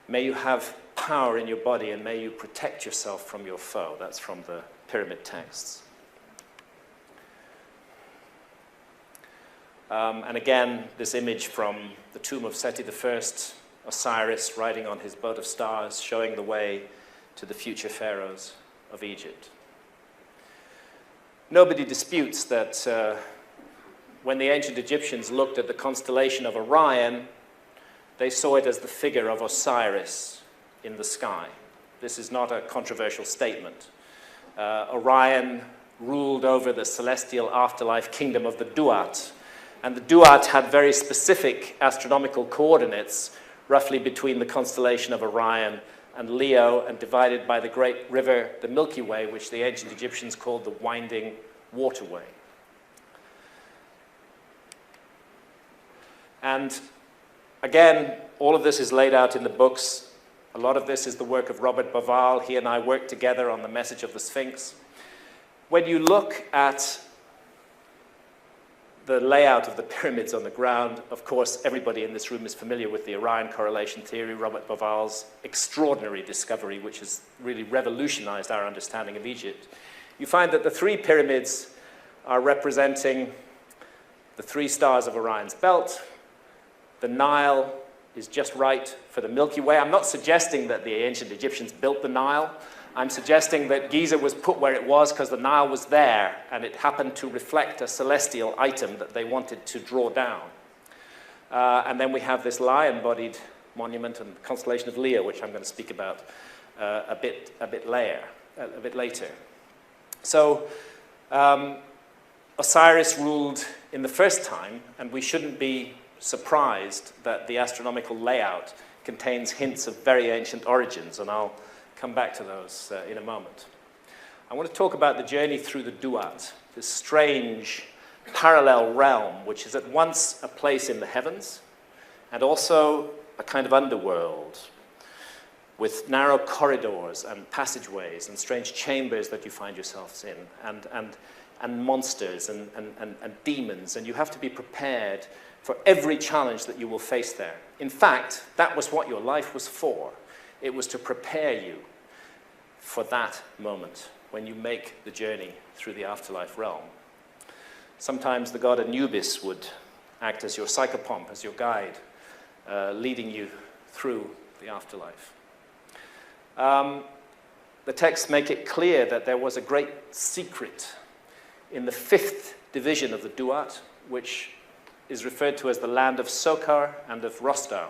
May you have power in your body, and may you protect yourself from your foe. That's from the pyramid texts. And again, this image from the tomb of Seti I, Osiris riding on his boat of stars, showing the way to the future pharaohs of Egypt. Nobody disputes that when the ancient Egyptians looked at the constellation of Orion, they saw it as the figure of Osiris in the sky. This is not a controversial statement. Orion ruled over the celestial afterlife kingdom of the Duat, and the Duat had very specific astronomical coordinates roughly between the constellation of Orion and Leo, and divided by the great river, the Milky Way, which the ancient Egyptians called the Winding Waterway. And again, all of this is laid out in the books. A lot of this is the work of Robert Bauval. He and I worked together on the message of the Sphinx. When you look at the layout of the pyramids on the ground, of course, everybody in this room is familiar with the Orion correlation theory, Robert Bauval's extraordinary discovery, which has really revolutionized our understanding of Egypt. You find that the three pyramids are representing the three stars of Orion's belt. The Nile is just right for the Milky Way. I'm not suggesting that the ancient Egyptians built the Nile. I'm suggesting that Giza was put where it was because the Nile was there, and it happened to reflect a celestial item that they wanted to draw down. And then we have this lion-bodied monument and the constellation of Leo, which I'm going to speak about a bit later. So Osiris ruled in the first time, and we shouldn't be surprised that the astronomical layout contains hints of very ancient origins, and I'll come back to those in a moment. I want to talk about the journey through the Duat, this strange parallel realm, which is at once a place in the heavens and also a kind of underworld with narrow corridors and passageways and strange chambers that you find yourselves in, and monsters and demons, and you have to be prepared for every challenge that you will face there. In fact, that was what your life was for. It was to prepare you for that moment when you make the journey through the afterlife realm. Sometimes the god Anubis would act as your psychopomp, as your guide, leading you through the afterlife. the texts make it clear that there was a great secret in the fifth division of the Duat, which is referred to as the land of Sokar and of Rostau.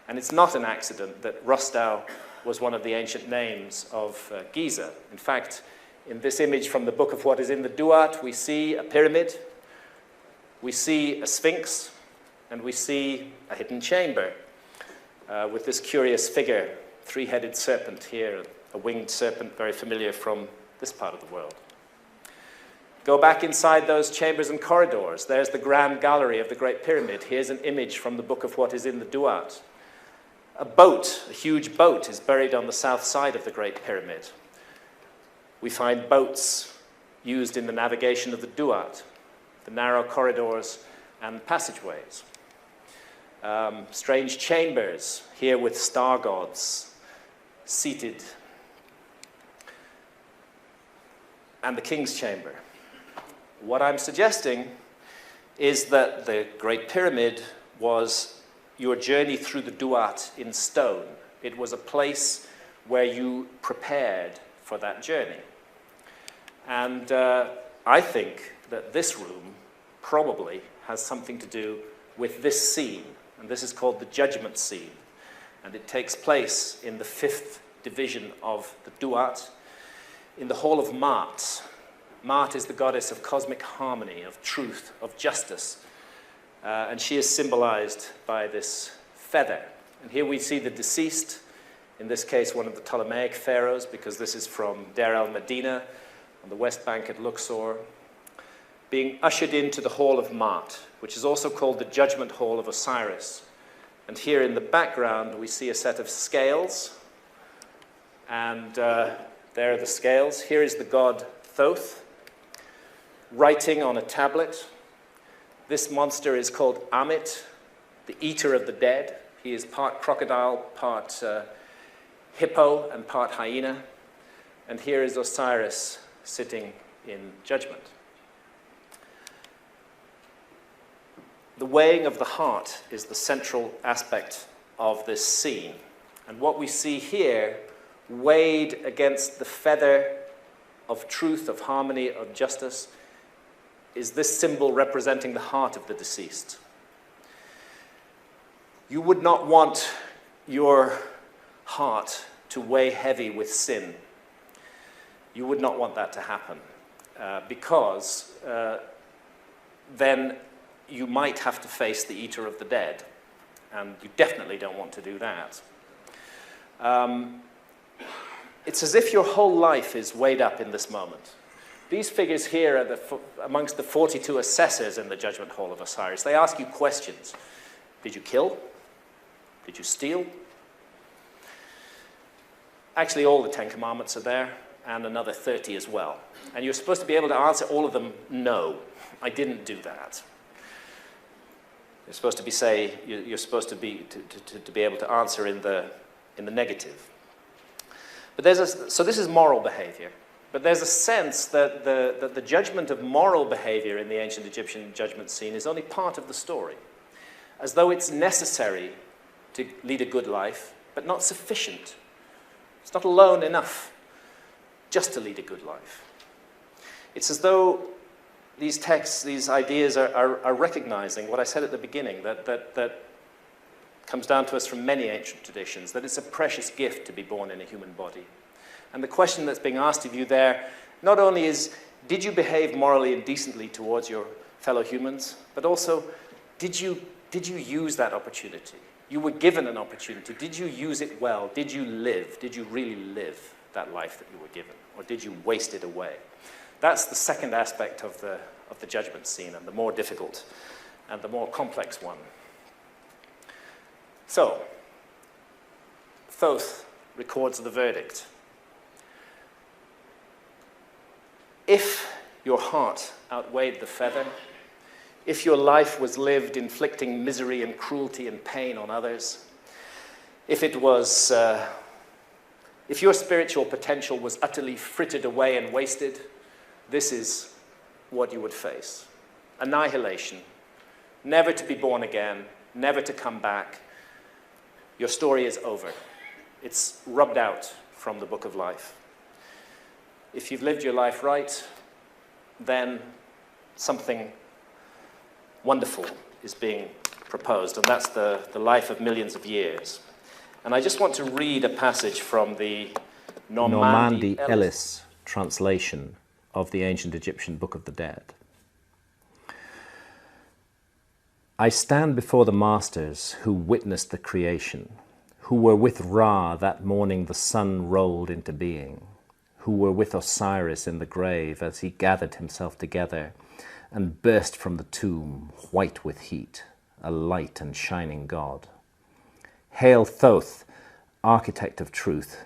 And it's not an accident that Rostau was one of the ancient names of Giza. In fact, in this image from the book of what is in the Duat, we see a pyramid, we see a sphinx, and we see a hidden chamber with this curious figure, three-headed serpent here, a winged serpent very familiar from this part of the world. Go back inside those chambers and corridors. There's the grand gallery of the Great Pyramid. Here's an image from the book of what is in the Duat. A boat, a huge boat, is buried on the south side of the Great Pyramid. We find boats used in the navigation of the Duat, the narrow corridors and passageways. Strange chambers, here with star gods seated. And the king's chamber. What I'm suggesting is that the Great Pyramid was your journey through the Duat in stone. It was a place where you prepared for that journey. And I think that this room probably has something to do with this scene. And this is called the judgment scene. And it takes place in the fifth division of the Duat, in the hall of Maat. Maat is the goddess of cosmic harmony, of truth, of justice. And she is symbolized by this feather. And here we see the deceased, in this case one of the Ptolemaic pharaohs, because this is from Deir el-Medina on the west bank at Luxor, being ushered into the hall of Maat, which is also called the judgment hall of Osiris. And here in the background we see a set of scales, and there are the scales. Here is the god Thoth, writing on a tablet. This monster is called Amit, the eater of the dead. He is part crocodile, part hippo, and part hyena. And here is Osiris sitting in judgment. The weighing of the heart is the central aspect of this scene. And what we see here, weighed against the feather of truth, of harmony, of justice, is this symbol representing the heart of the deceased. You would not want your heart to weigh heavy with sin. You would not want that to happen because then you might have to face the eater of the dead, and you definitely don't want to do that. It's as if your whole life is weighed up in this moment. These figures here are amongst the 42 assessors in the judgment hall of Osiris. They ask you questions. Did you kill? Did you steal? Actually, all the 10 commandments are there, and another 30 as well. And you're supposed to be able to answer all of them, no, I didn't do that. You're supposed to be able to answer in the negative. But so this is moral behavior. But there's a sense that the judgment of moral behavior in the ancient Egyptian judgment scene is only part of the story, as though it's necessary to lead a good life, but not sufficient. It's not alone enough just to lead a good life. It's as though these texts, these ideas are recognizing what I said at the beginning, that comes down to us from many ancient traditions, that it's a precious gift to be born in a human body. And the question that's being asked of you there not only is, did you behave morally and decently towards your fellow humans, but also, did you use that opportunity? You were given an opportunity. Did you use it well? Did you live? Did you really live that life that you were given? Or did you waste it away? That's the second aspect of the judgment scene, and the more difficult and the more complex one. So, Thoth records the verdict. If your heart outweighed the feather, if your life was lived inflicting misery and cruelty and pain on others, if your spiritual potential was utterly frittered away and wasted, this is what you would face. Annihilation, never to be born again, never to come back. Your story is over. It's rubbed out from the book of life. if you've lived your life right, then something wonderful is being proposed, and that's the life of millions of years. And I just want to read a passage from the Normandy-Ellis translation of the ancient Egyptian Book of the Dead. I stand before the masters who witnessed the creation, who were with Ra that morning the sun rolled into being, who were with Osiris in the grave as he gathered himself together and burst from the tomb, white with heat, a light and shining god. Hail Thoth, architect of truth,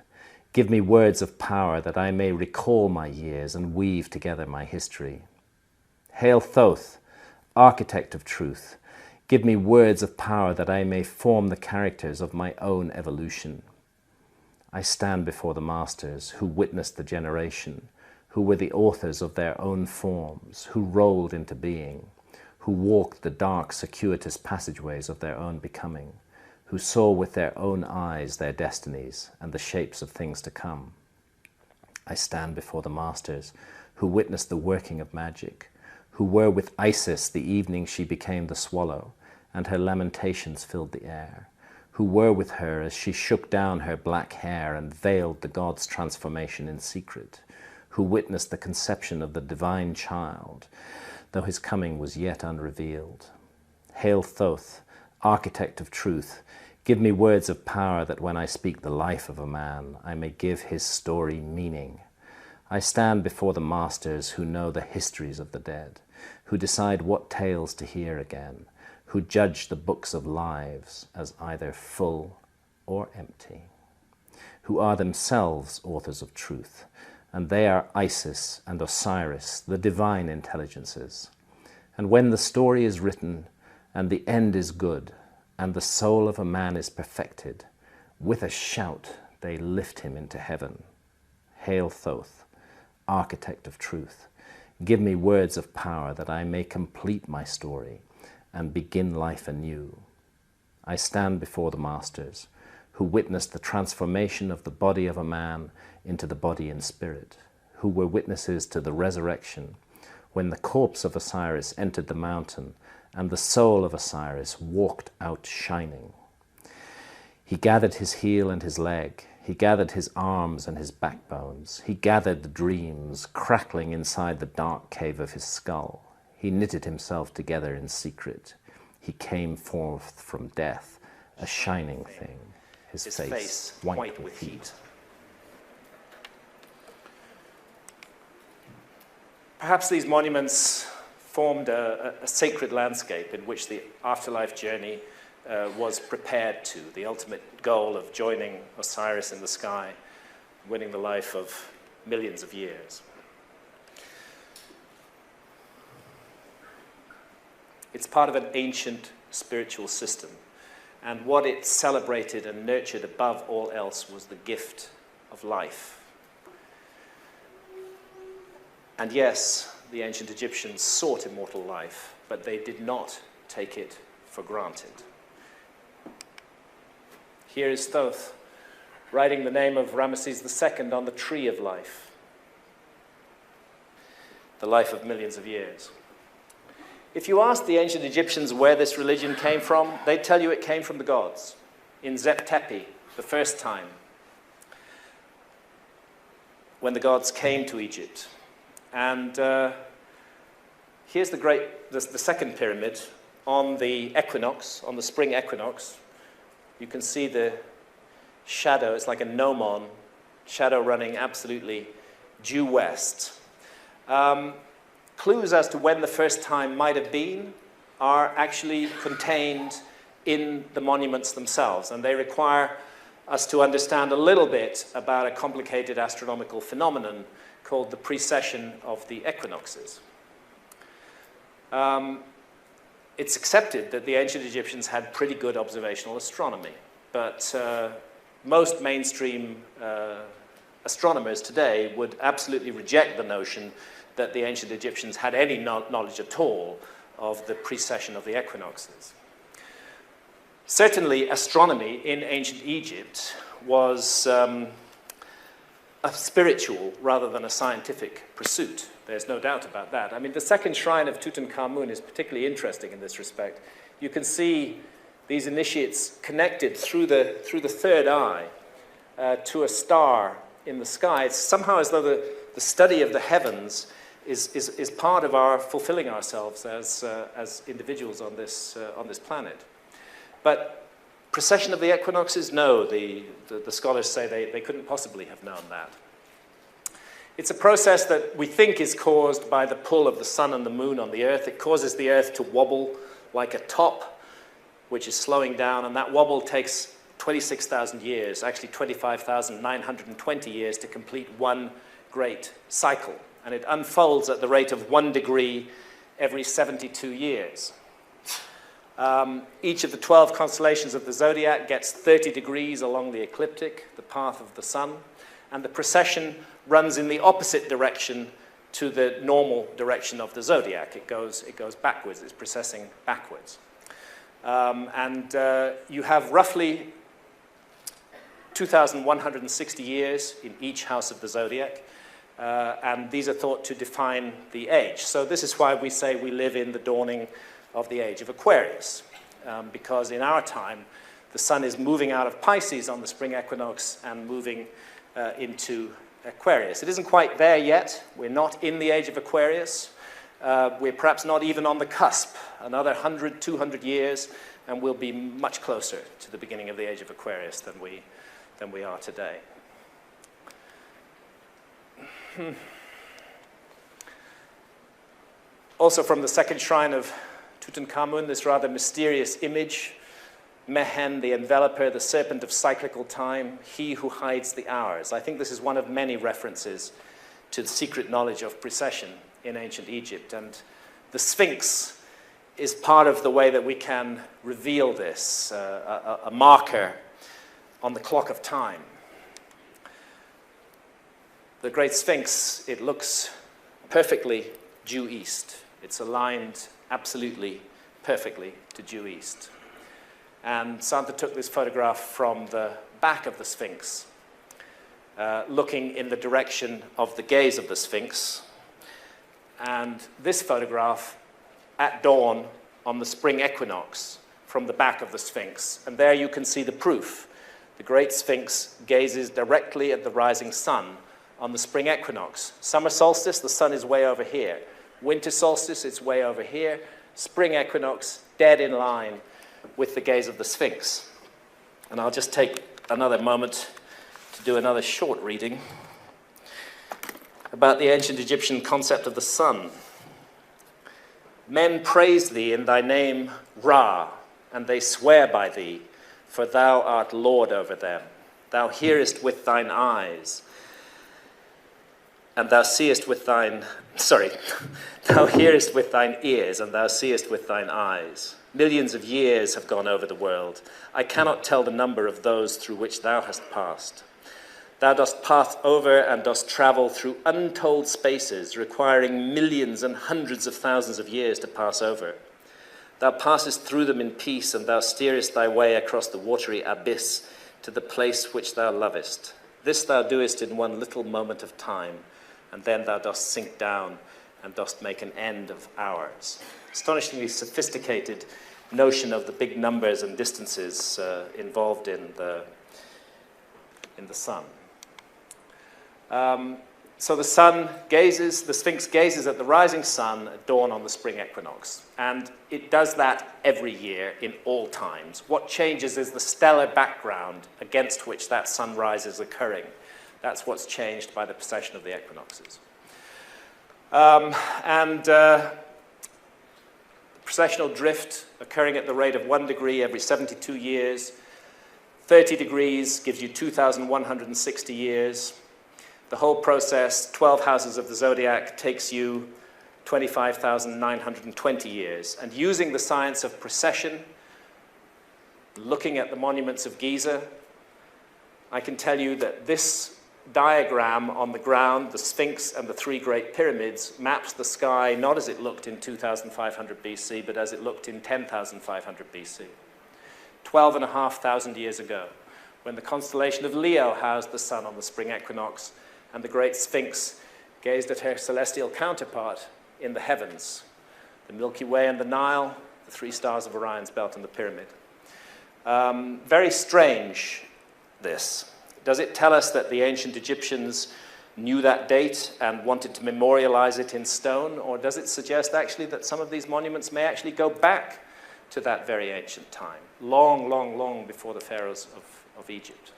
give me words of power that I may recall my years and weave together my history. Hail Thoth, architect of truth, give me words of power that I may form the characters of my own evolution. I stand before the masters who witnessed the generation, who were the authors of their own forms, who rolled into being, who walked the dark, circuitous passageways of their own becoming, who saw with their own eyes their destinies and the shapes of things to come. I stand before the masters who witnessed the working of magic, who were with Isis the evening she became the swallow, and her lamentations filled the air, who were with her as she shook down her black hair and veiled the god's transformation in secret, who witnessed the conception of the divine child, though his coming was yet unrevealed. Hail Thoth, architect of truth, give me words of power that when I speak the life of a man, I may give his story meaning. I stand before the masters who know the histories of the dead, who decide what tales to hear again, who judge the books of lives as either full or empty, who are themselves authors of truth, and they are Isis and Osiris, the divine intelligences. And when the story is written, and the end is good, and the soul of a man is perfected, with a shout they lift him into heaven. Hail Thoth, architect of truth, give me words of power that I may complete my story and begin life anew. I stand before the masters who witnessed the transformation of the body of a man into the body and spirit, who were witnesses to the resurrection when the corpse of Osiris entered the mountain and the soul of Osiris walked out shining. He gathered his heel and his leg, he gathered his arms and his backbones, he gathered the dreams crackling inside the dark cave of his skull. He knitted himself together in secret. He came forth from death, a shining thing, his face white with heat. Perhaps these monuments formed a sacred landscape in which the afterlife journey was prepared to, the ultimate goal of joining Osiris in the sky, winning the life of millions of years. It's part of an ancient spiritual system, and what it celebrated and nurtured above all else was the gift of life. And yes, the ancient Egyptians sought immortal life, but they did not take it for granted. Here is Thoth writing the name of Ramesses II on the tree of life, the life of millions of years. If you ask the ancient Egyptians where this religion came from, they'd tell you it came from the gods. In Zep-Tepi, the first time, when the gods came to Egypt. And here's the second pyramid on the equinox, on the spring equinox. You can see the shadow, it's like a gnomon, shadow running absolutely due west. Clues as to when the first time might have been are actually contained in the monuments themselves, and they require us to understand a little bit about a complicated astronomical phenomenon called the precession of the equinoxes. It's accepted that the ancient Egyptians had pretty good observational astronomy, but most mainstream astronomers today would absolutely reject the notion that the ancient Egyptians had any knowledge at all of the precession of the equinoxes. Certainly, astronomy in ancient Egypt was a a spiritual rather than a scientific pursuit. There's no doubt about that. I mean, the second shrine of Tutankhamun is particularly interesting in this respect. You can see these initiates connected through the third eye to a star in the sky. It's somehow as though the study of the heavens is part of our fulfilling ourselves as individuals on this planet. But precession of the equinoxes, no, the scholars say they couldn't possibly have known that. It's a process that we think is caused by the pull of the sun and the moon on the Earth. It causes the Earth to wobble like a top, which is slowing down, and that wobble takes 26,000 years, actually 25,920 years to complete one great cycle. And it unfolds at the rate of 1 degree every 72 years. Each of the 12 constellations of the zodiac gets 30 degrees along the ecliptic, the path of the sun, and the precession runs in the opposite direction to the normal direction of the zodiac. It goes backwards, it's precessing backwards. You have roughly 2,160 years in each house of the zodiac, and these are thought to define the age. So this is why we say we live in the dawning of the age of Aquarius, because in our time, the sun is moving out of Pisces on the spring equinox and moving into Aquarius. It isn't quite there yet. We're not in the age of Aquarius. We're perhaps not even on the cusp. Another 100, 200 years, and we'll be much closer to the beginning of the age of Aquarius than we are today. Also from the second shrine of Tutankhamun, this rather mysterious image, Mehen, the enveloper, the serpent of cyclical time, he who hides the hours. I think this is one of many references to the secret knowledge of precession in ancient Egypt. And the Sphinx is part of the way that we can reveal this, a marker on the clock of time. The Great Sphinx, it looks perfectly due east. It's aligned absolutely perfectly to due east. And Santa took this photograph from the back of the Sphinx, looking in the direction of the gaze of the Sphinx. And this photograph at dawn on the spring equinox from the back of the Sphinx. And there you can see the proof. The Great Sphinx gazes directly at the rising sun on the spring equinox. Summer solstice, the sun is way over here. Winter solstice, it's way over here. Spring equinox, dead in line with the gaze of the Sphinx. And I'll just take another moment to do another short reading about the ancient Egyptian concept of the sun. Men praise thee in thy name, Ra, and they swear by thee, for thou art Lord over them. Thou hearest with thine eyes, and thou seest with thine, thou hearest with thine ears, and thou seest with thine eyes. Millions of years have gone over the world. I cannot tell the number of those through which thou hast passed. Thou dost pass over and dost travel through untold spaces, requiring millions and hundreds of thousands of years to pass over. Thou passest through them in peace, and thou steerest thy way across the watery abyss to the place which thou lovest. This thou doest in one little moment of time, and then thou dost sink down and dost make an end of hours. Astonishingly sophisticated notion of the big numbers and distances involved in the sun. So the sun gazes, the Sphinx gazes at the rising sun at dawn on the spring equinox. And it does that every year in all times. What changes is the stellar background against which that sunrise is occurring. That's what's changed by the precession of the equinoxes. Precessional drift occurring at the rate of 1 degree every 72 years. 30 degrees gives you 2,160 years. The whole process, 12 houses of the zodiac, takes you 25,920 years. And using the science of precession, looking at the monuments of Giza, I can tell you that this diagram on the ground, the Sphinx and the three great pyramids, maps the sky not as it looked in 2,500 BC, but as it looked in 10,500 BC. 12,500 years ago, when the constellation of Leo housed the sun on the spring equinox, and the great Sphinx gazed at her celestial counterpart in the heavens. The Milky Way and the Nile, the 3 stars of Orion's belt and the pyramid. Very strange, this. Does it tell us that the ancient Egyptians knew that date and wanted to memorialize it in stone, or does it suggest actually that some of these monuments may actually go back to that very ancient time, long, long, long before the pharaohs of Egypt?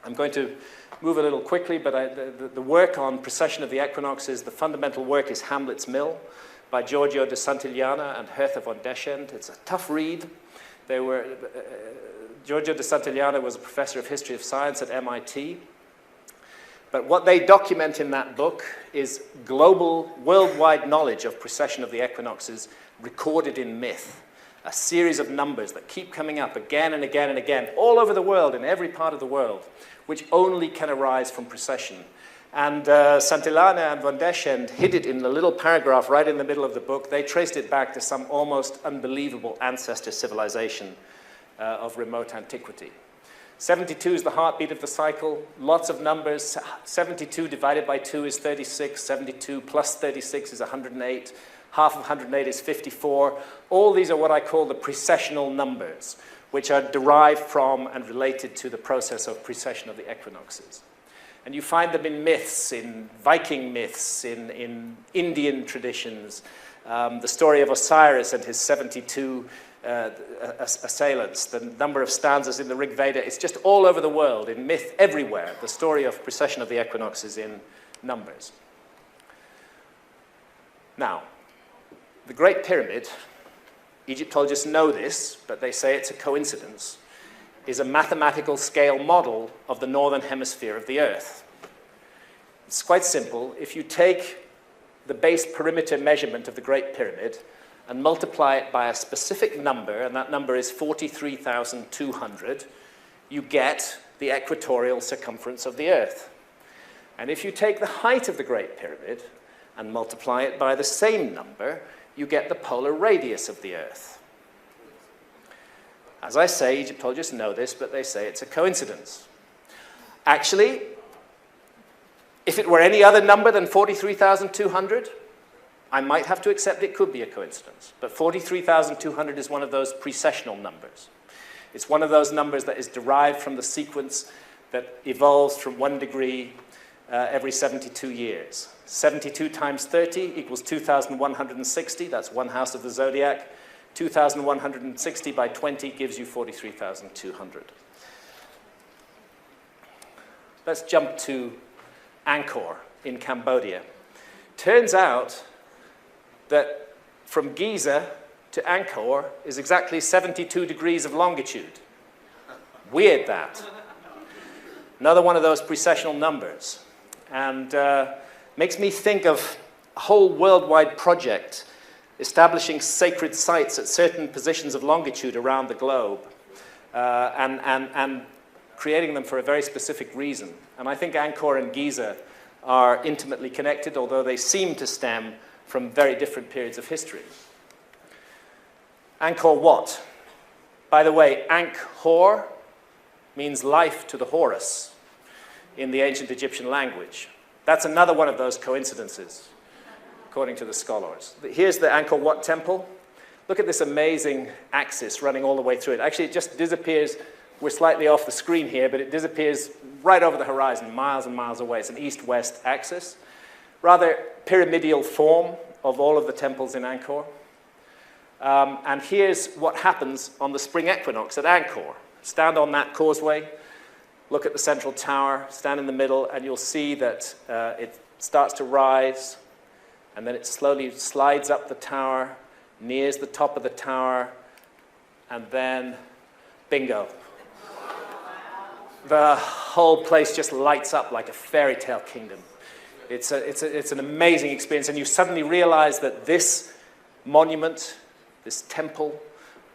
I'm going to move a little quickly, but the work on precession of the equinoxes, the fundamental work is Hamlet's Mill by Giorgio de Santillana and Hertha von Deschend. It's a tough read. Giorgio de Santillana was a professor of history of science at MIT. But what they document in that book is global, worldwide knowledge of precession of the equinoxes recorded in myth. A series of numbers that keep coming up again and again and again, all over the world, in every part of the world, which only can arise from precession. And Santillana and von Deschend hid it in a little paragraph right in the middle of the book. They traced it back to some almost unbelievable ancestor civilization of remote antiquity. 72 is the heartbeat of the cycle, lots of numbers. 72 divided by 2 is 36, 72 plus 36 is 108, half of 108 is 54. All these are what I call the precessional numbers, which are derived from and related to the process of precession of the equinoxes. And you find them in myths, in Viking myths, in Indian traditions. The story of Osiris and his 72 assailants, the number of stanzas in the Rig Veda, it's just all over the world, in myth, everywhere, the story of precession of the equinoxes in numbers. Now, the Great Pyramid, Egyptologists know this, but they say it's a coincidence, is a mathematical scale model of the northern hemisphere of the Earth. It's quite simple. If you take the base perimeter measurement of the Great Pyramid and multiply it by a specific number, and that number is 43,200, you get the equatorial circumference of the Earth. And if you take the height of the Great Pyramid and multiply it by the same number, you get the polar radius of the Earth. As I say, Egyptologists know this, but they say it's a coincidence. Actually, if it were any other number than 43,200, I might have to accept it could be a coincidence. But 43,200 is one of those precessional numbers. It's one of those numbers that is derived from the sequence that evolves from 1 degree every 72 years. 72 times 30 equals 2,160. That's one house of the zodiac. 2,160 by 20 gives you 43,200. Let's jump to Angkor in Cambodia. Turns out that from Giza to Angkor is exactly 72 degrees of longitude. Weird, that. Another one of those precessional numbers. And makes me think of a whole worldwide project establishing sacred sites at certain positions of longitude around the globe and creating them for a very specific reason. And I think Angkor and Giza are intimately connected, although they seem to stem from very different periods of history. Angkor Wat. By the way, Ankh-Hor means life to the Horus in the ancient Egyptian language. That's another one of those coincidences, according to the scholars. Here's the Angkor Wat temple. Look at this amazing axis running all the way through it. Actually, it just disappears. We're slightly off the screen here, but it disappears right over the horizon, miles and miles away. It's an east-west axis. Rather pyramidal form of all of the temples in Angkor. And here's what happens on the spring equinox at Angkor. Stand on that causeway, look at the central tower, stand in the middle, and you'll see that it starts to rise, and then it slowly slides up the tower, nears the top of the tower, and then, bingo. The whole place just lights up like a fairy tale kingdom. It's an amazing experience, and you suddenly realize that this monument, this temple,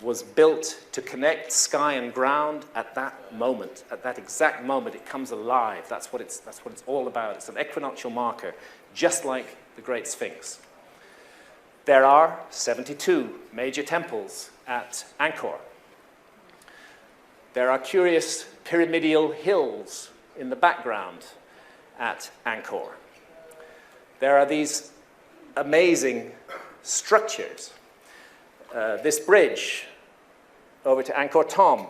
was built to connect sky and ground at that moment, at that exact moment. It comes alive. That's what it's all about. It's an equinoctial marker, just like the Great Sphinx. There are 72 major temples at Angkor. There are curious pyramidal hills in the background. at Angkor. There are these amazing structures. This bridge over to Angkor Thom,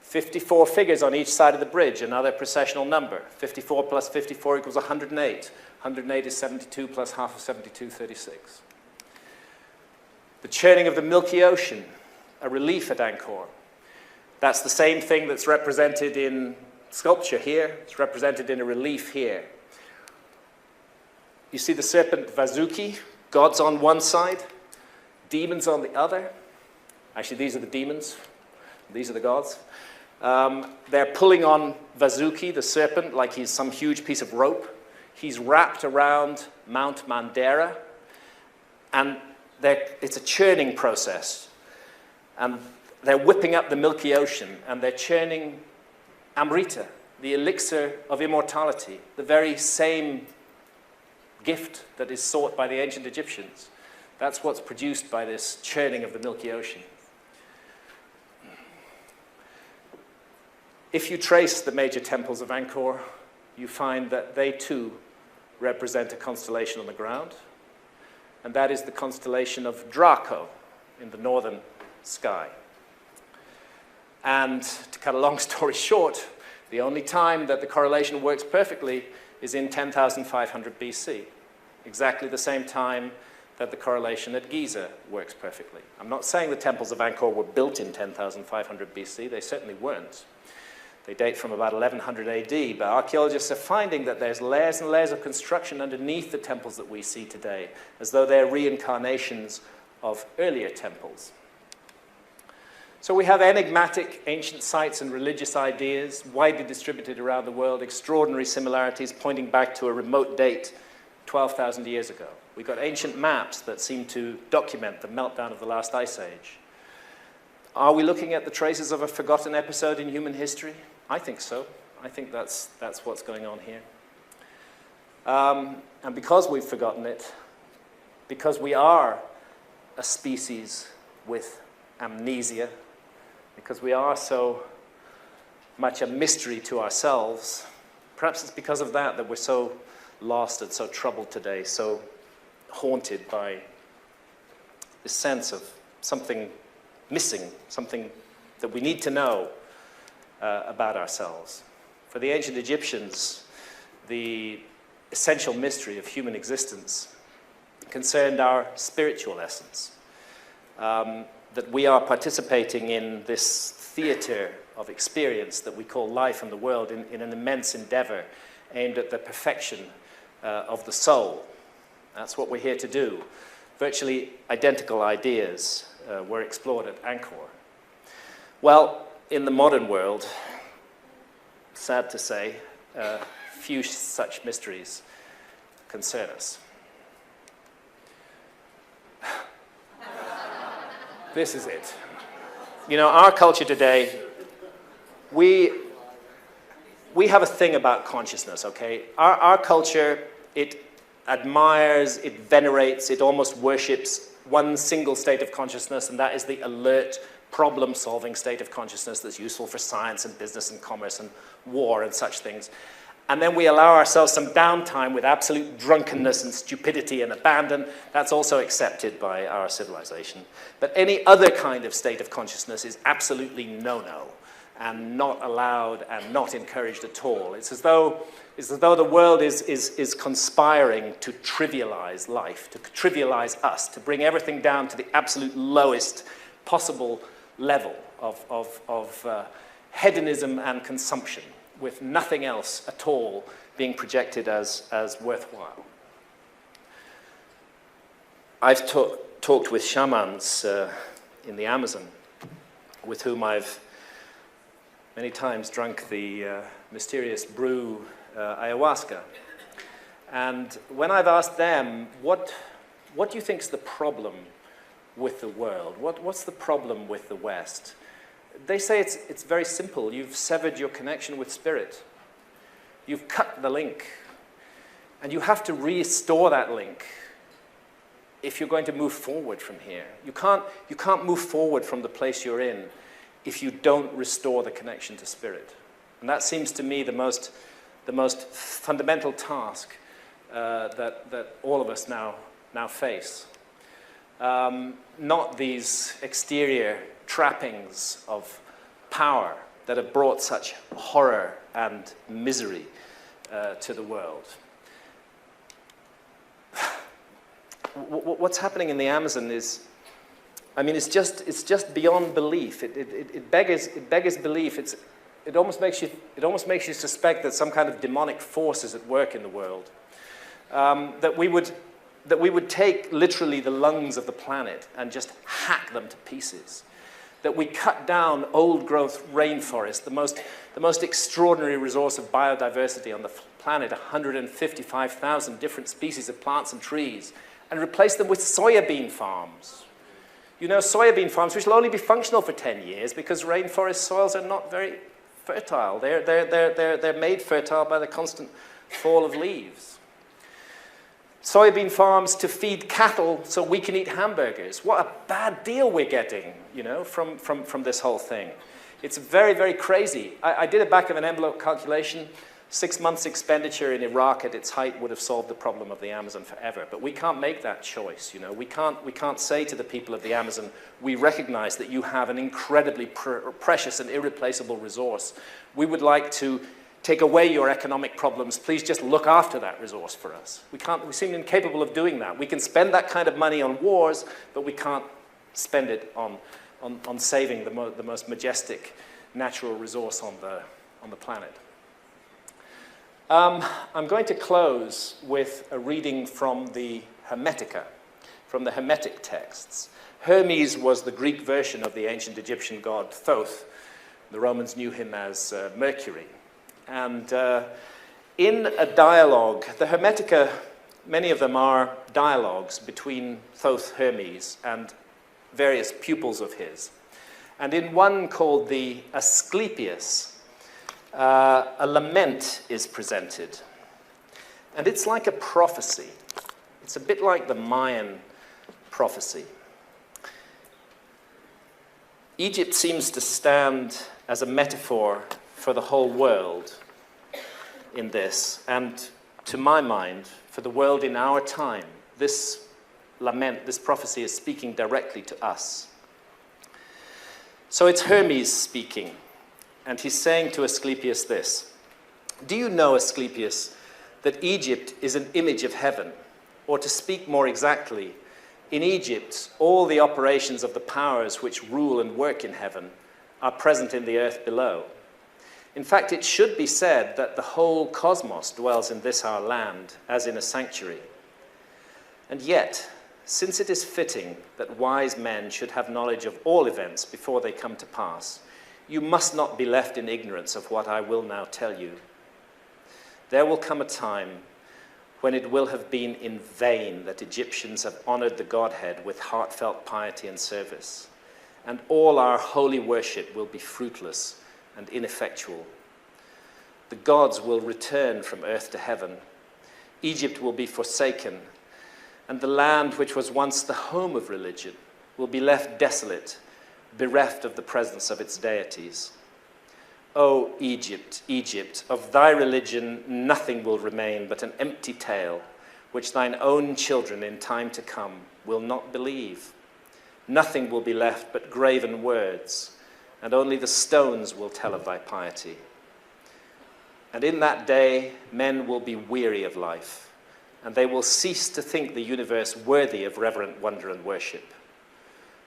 54 figures on each side of the bridge, another processional number. 54 plus 54 equals 108. 108 is 72 plus half of 72, 36. The churning of the Milky Ocean, a relief at Angkor. That's the same thing that's represented in sculpture here. It's represented in a relief here. You see the serpent Vasuki, gods on one side, demons on the other. Actually, these are the demons. These are the gods. They're pulling on Vasuki, the serpent, like he's some huge piece of rope. He's wrapped around Mount Mandara, and it's a churning process. And they're whipping up the Milky Ocean, and they're churning Amrita, the elixir of immortality, the very same gift that is sought by the ancient Egyptians. That's what's produced by this churning of the Milky Ocean. If you trace the major temples of Angkor, you find that they too represent a constellation on the ground, and that is the constellation of Draco in the northern sky. And to cut a long story short, the only time that the correlation works perfectly is in 10,500 BC, exactly the same time that the correlation at Giza works perfectly. I'm not saying the temples of Angkor were built in 10,500 BC, they certainly weren't. They date from about 1100 AD, but archaeologists are finding that there's layers and layers of construction underneath the temples that we see today, as though they're reincarnations of earlier temples. So we have enigmatic ancient sites and religious ideas, widely distributed around the world, extraordinary similarities pointing back to a remote date, 12,000 years ago. We've got ancient maps that seem to document the meltdown of the last ice age. Are we looking at the traces of a forgotten episode in human history? I think so. I think that's what's going on here. And because we've forgotten it, because we are a species with amnesia, because we are so much a mystery to ourselves, perhaps it's because of that we're so lost and so troubled today, so haunted by this sense of something missing, something that we need to know about ourselves. For the ancient Egyptians, the essential mystery of human existence concerned our spiritual essence, that we are participating in this theater of experience that we call life and the world in an immense endeavor aimed at the perfection of the soul. That's what we're here to do. Virtually identical ideas were explored at Angkor. Well, in the modern world, sad to say, few such mysteries concern us. This is it. You know, our culture today, we have a thing about consciousness, okay? Our culture, it admires, it venerates, it almost worships one single state of consciousness, and that is the alert, problem-solving state of consciousness that's useful for science and business and commerce and war and such things. And then we allow ourselves some downtime with absolute drunkenness and stupidity and abandon. That's also accepted by our civilization. But any other kind of state of consciousness is absolutely no-no and not allowed and not encouraged at all. It's as though the world is conspiring to trivialize life, to trivialize us, to bring everything down to the absolute lowest possible level of hedonism and consumption, with nothing else at all being projected as worthwhile. I've talked with shamans in the Amazon, with whom I've many times drunk the mysterious brew ayahuasca. And when I've asked them, what do you think is the problem with the world? What's the problem with the West? They say it's very simple. You've severed your connection with spirit. You've cut the link. And you have to restore that link if you're going to move forward from here. You can't move forward from the place you're in if you don't restore the connection to spirit. And that seems to me the the most fundamental task that all of us now face. Not these exterior trappings of power that have brought such horror and misery to the world. What's happening in the Amazon is, I mean, it's just beyond belief. It beggars belief. It almost makes you suspect that some kind of demonic force is at work in the world. That we would take literally the lungs of the planet and just hack them to pieces. That we cut down old-growth rainforest, the most extraordinary resource of biodiversity on the planet, 155,000 different species of plants and trees, and replace them with soybean farms. You know, soybean farms which will only be functional for 10 years because rainforest soils are not very fertile. They're made fertile by the constant fall of leaves. Soybean farms to feed cattle so we can eat hamburgers. What a bad deal we're getting, you know, from this whole thing. It's very, very crazy. I did a back-of-an-envelope calculation. 6 months expenditure in Iraq at its height would have solved the problem of the Amazon forever. But we can't make that choice, you know. We can't say to the people of the Amazon, we recognize that you have an incredibly precious and irreplaceable resource. We would like to take away your economic problems. Please just look after that resource for us. We seem incapable of doing that. We can spend that kind of money on wars, but we can't spend it on saving the most majestic natural resource on the planet. I'm going to close with a reading from the Hermetica, from the Hermetic texts. Hermes was the Greek version of the ancient Egyptian god Thoth. The Romans knew him as Mercury. And in a dialogue, the Hermetica, many of them are dialogues between Thoth Hermes and various pupils of his. And in one called the Asclepius, a lament is presented. And it's like a prophecy. It's a bit like the Mayan prophecy. Egypt seems to stand as a metaphor for the whole world in this, and to my mind, for the world in our time. This lament, this prophecy is speaking directly to us. So it's Hermes speaking, and he's saying to Asclepius this: do you know, Asclepius, that Egypt is an image of heaven? Or to speak more exactly, in Egypt, all the operations of the powers which rule and work in heaven are present in the earth below. In fact, it should be said that the whole cosmos dwells in this our land, as in a sanctuary. And yet, since it is fitting that wise men should have knowledge of all events before they come to pass, you must not be left in ignorance of what I will now tell you. There will come a time when it will have been in vain that Egyptians have honored the Godhead with heartfelt piety and service, and all our holy worship will be fruitless and ineffectual. The gods will return from earth to heaven. Egypt will be forsaken, and the land which was once the home of religion will be left desolate, bereft of the presence of its deities. O Egypt, Egypt, of thy religion nothing will remain but an empty tale, which thine own children in time to come will not believe. Nothing will be left but graven words, and only the stones will tell of thy piety. And in that day, men will be weary of life, and they will cease to think the universe worthy of reverent wonder and worship.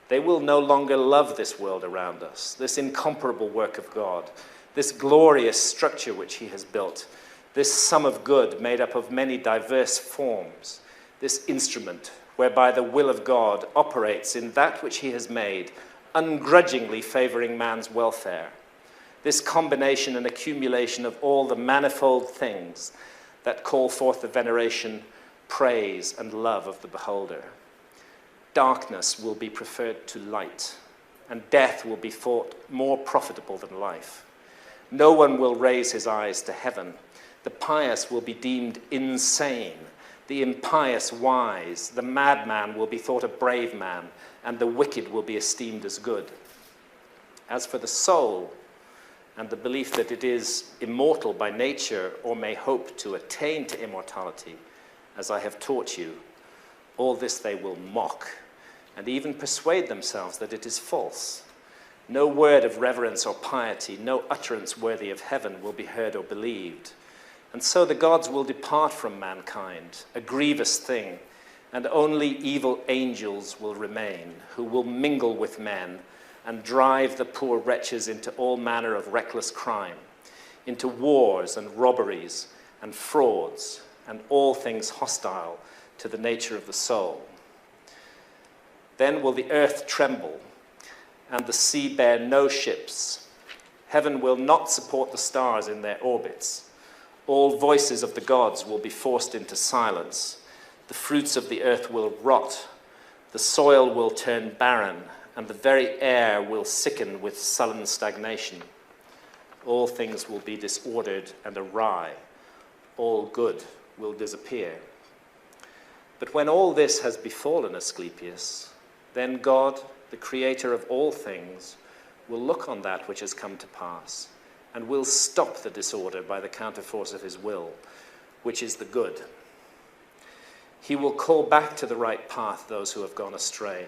They will no longer love this world around us, this incomparable work of God, this glorious structure which he has built, this sum of good made up of many diverse forms, this instrument whereby the will of God operates in that which he has made, ungrudgingly favoring man's welfare, this combination and accumulation of all the manifold things that call forth the veneration, praise, and love of the beholder. Darkness will be preferred to light, and death will be thought more profitable than life. No one will raise his eyes to heaven. The pious will be deemed insane, the impious wise, the madman will be thought a brave man, and the wicked will be esteemed as good. As for the soul, and the belief that it is immortal by nature or may hope to attain to immortality, as I have taught you, all this they will mock, and even persuade themselves that it is false. No word of reverence or piety, no utterance worthy of heaven will be heard or believed. And so the gods will depart from mankind, a grievous thing, and only evil angels will remain, who will mingle with men and drive the poor wretches into all manner of reckless crime, into wars and robberies and frauds and all things hostile to the nature of the soul. Then will the earth tremble and the sea bear no ships. Heaven will not support the stars in their orbits. All voices of the gods will be forced into silence. The fruits of the earth will rot. The soil will turn barren, and the very air will sicken with sullen stagnation. All things will be disordered and awry. All good will disappear. But when all this has befallen Asclepius, then God, the creator of all things, will look on that which has come to pass, and will stop the disorder by the counterforce of his will, which is the good. He will call back to the right path those who have gone astray.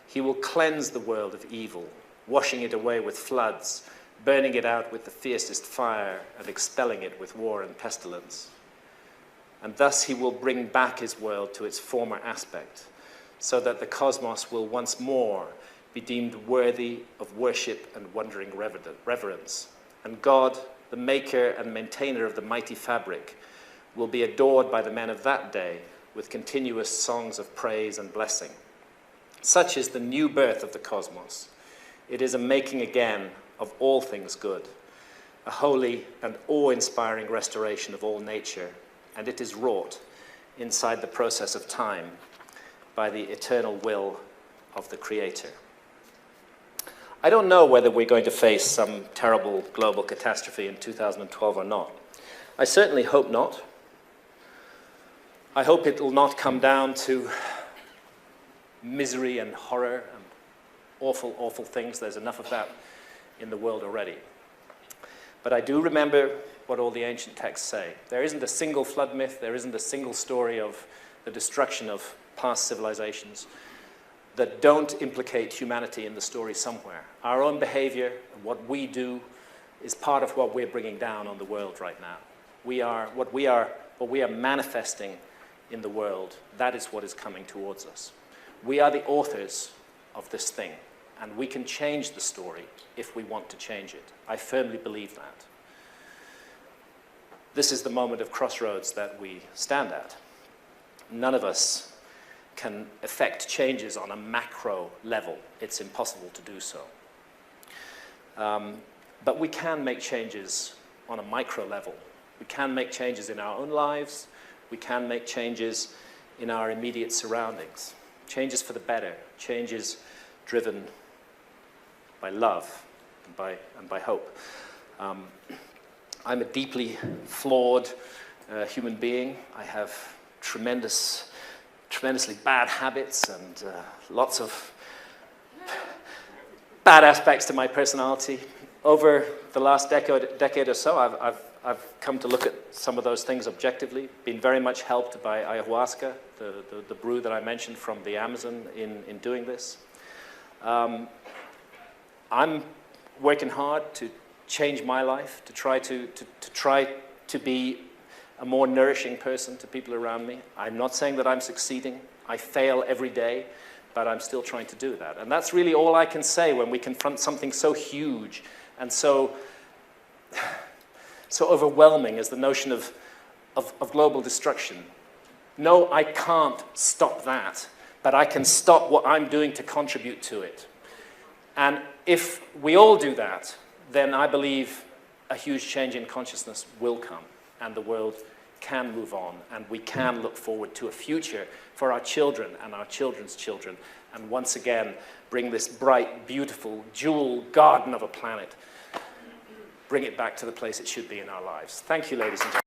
He will cleanse the world of evil, washing it away with floods, burning it out with the fiercest fire, and expelling it with war and pestilence. And thus he will bring back his world to its former aspect, so that the cosmos will once more be deemed worthy of worship and wondering reverence. And God, the maker and maintainer of the mighty fabric, will be adored by the men of that day with continuous songs of praise and blessing. Such is the new birth of the cosmos. It is a making again of all things good, a holy and awe-inspiring restoration of all nature, and it is wrought inside the process of time by the eternal will of the Creator. I don't know whether we're going to face some terrible global catastrophe in 2012 or not. I certainly hope not. I hope it will not come down to misery and horror and awful, awful things. There's enough of that in the world already. But I do remember what all the ancient texts say. There isn't a single flood myth, there isn't a single story of the destruction of past civilizations that don't implicate humanity in the story somewhere. Our own behavior and what we do is part of what we're bringing down on the world right now. What we are manifesting in the world, that is what is coming towards us. We are the authors of this thing, and we can change the story if we want to change it. I firmly believe that. This is the moment of crossroads that we stand at. None of us can effect changes on a macro level. It's impossible to do so. But we can make changes on a micro level. We can make changes in our own lives. We can make changes in our immediate surroundings. Changes for the better. Changes driven by love and by hope. I'm a deeply flawed human being. I have tremendously bad habits and lots of bad aspects to my personality. Over the last decade or so, I've come to look at some of those things objectively, been very much helped by ayahuasca, the brew that I mentioned from the Amazon in doing this. I'm working hard to change my life, to try to be a more nourishing person to people around me. I'm not saying that I'm succeeding. I fail every day, but I'm still trying to do that. And that's really all I can say when we confront something so huge and so overwhelming as the notion of global destruction. No, I can't stop that, but I can stop what I'm doing to contribute to it. And if we all do that, then I believe a huge change in consciousness will come, and the world can move on, and we can look forward to a future for our children and our children's children, and once again bring this bright, beautiful, jewel garden of a planet, bring it back to the place it should be in our lives. Thank you, ladies and gentlemen.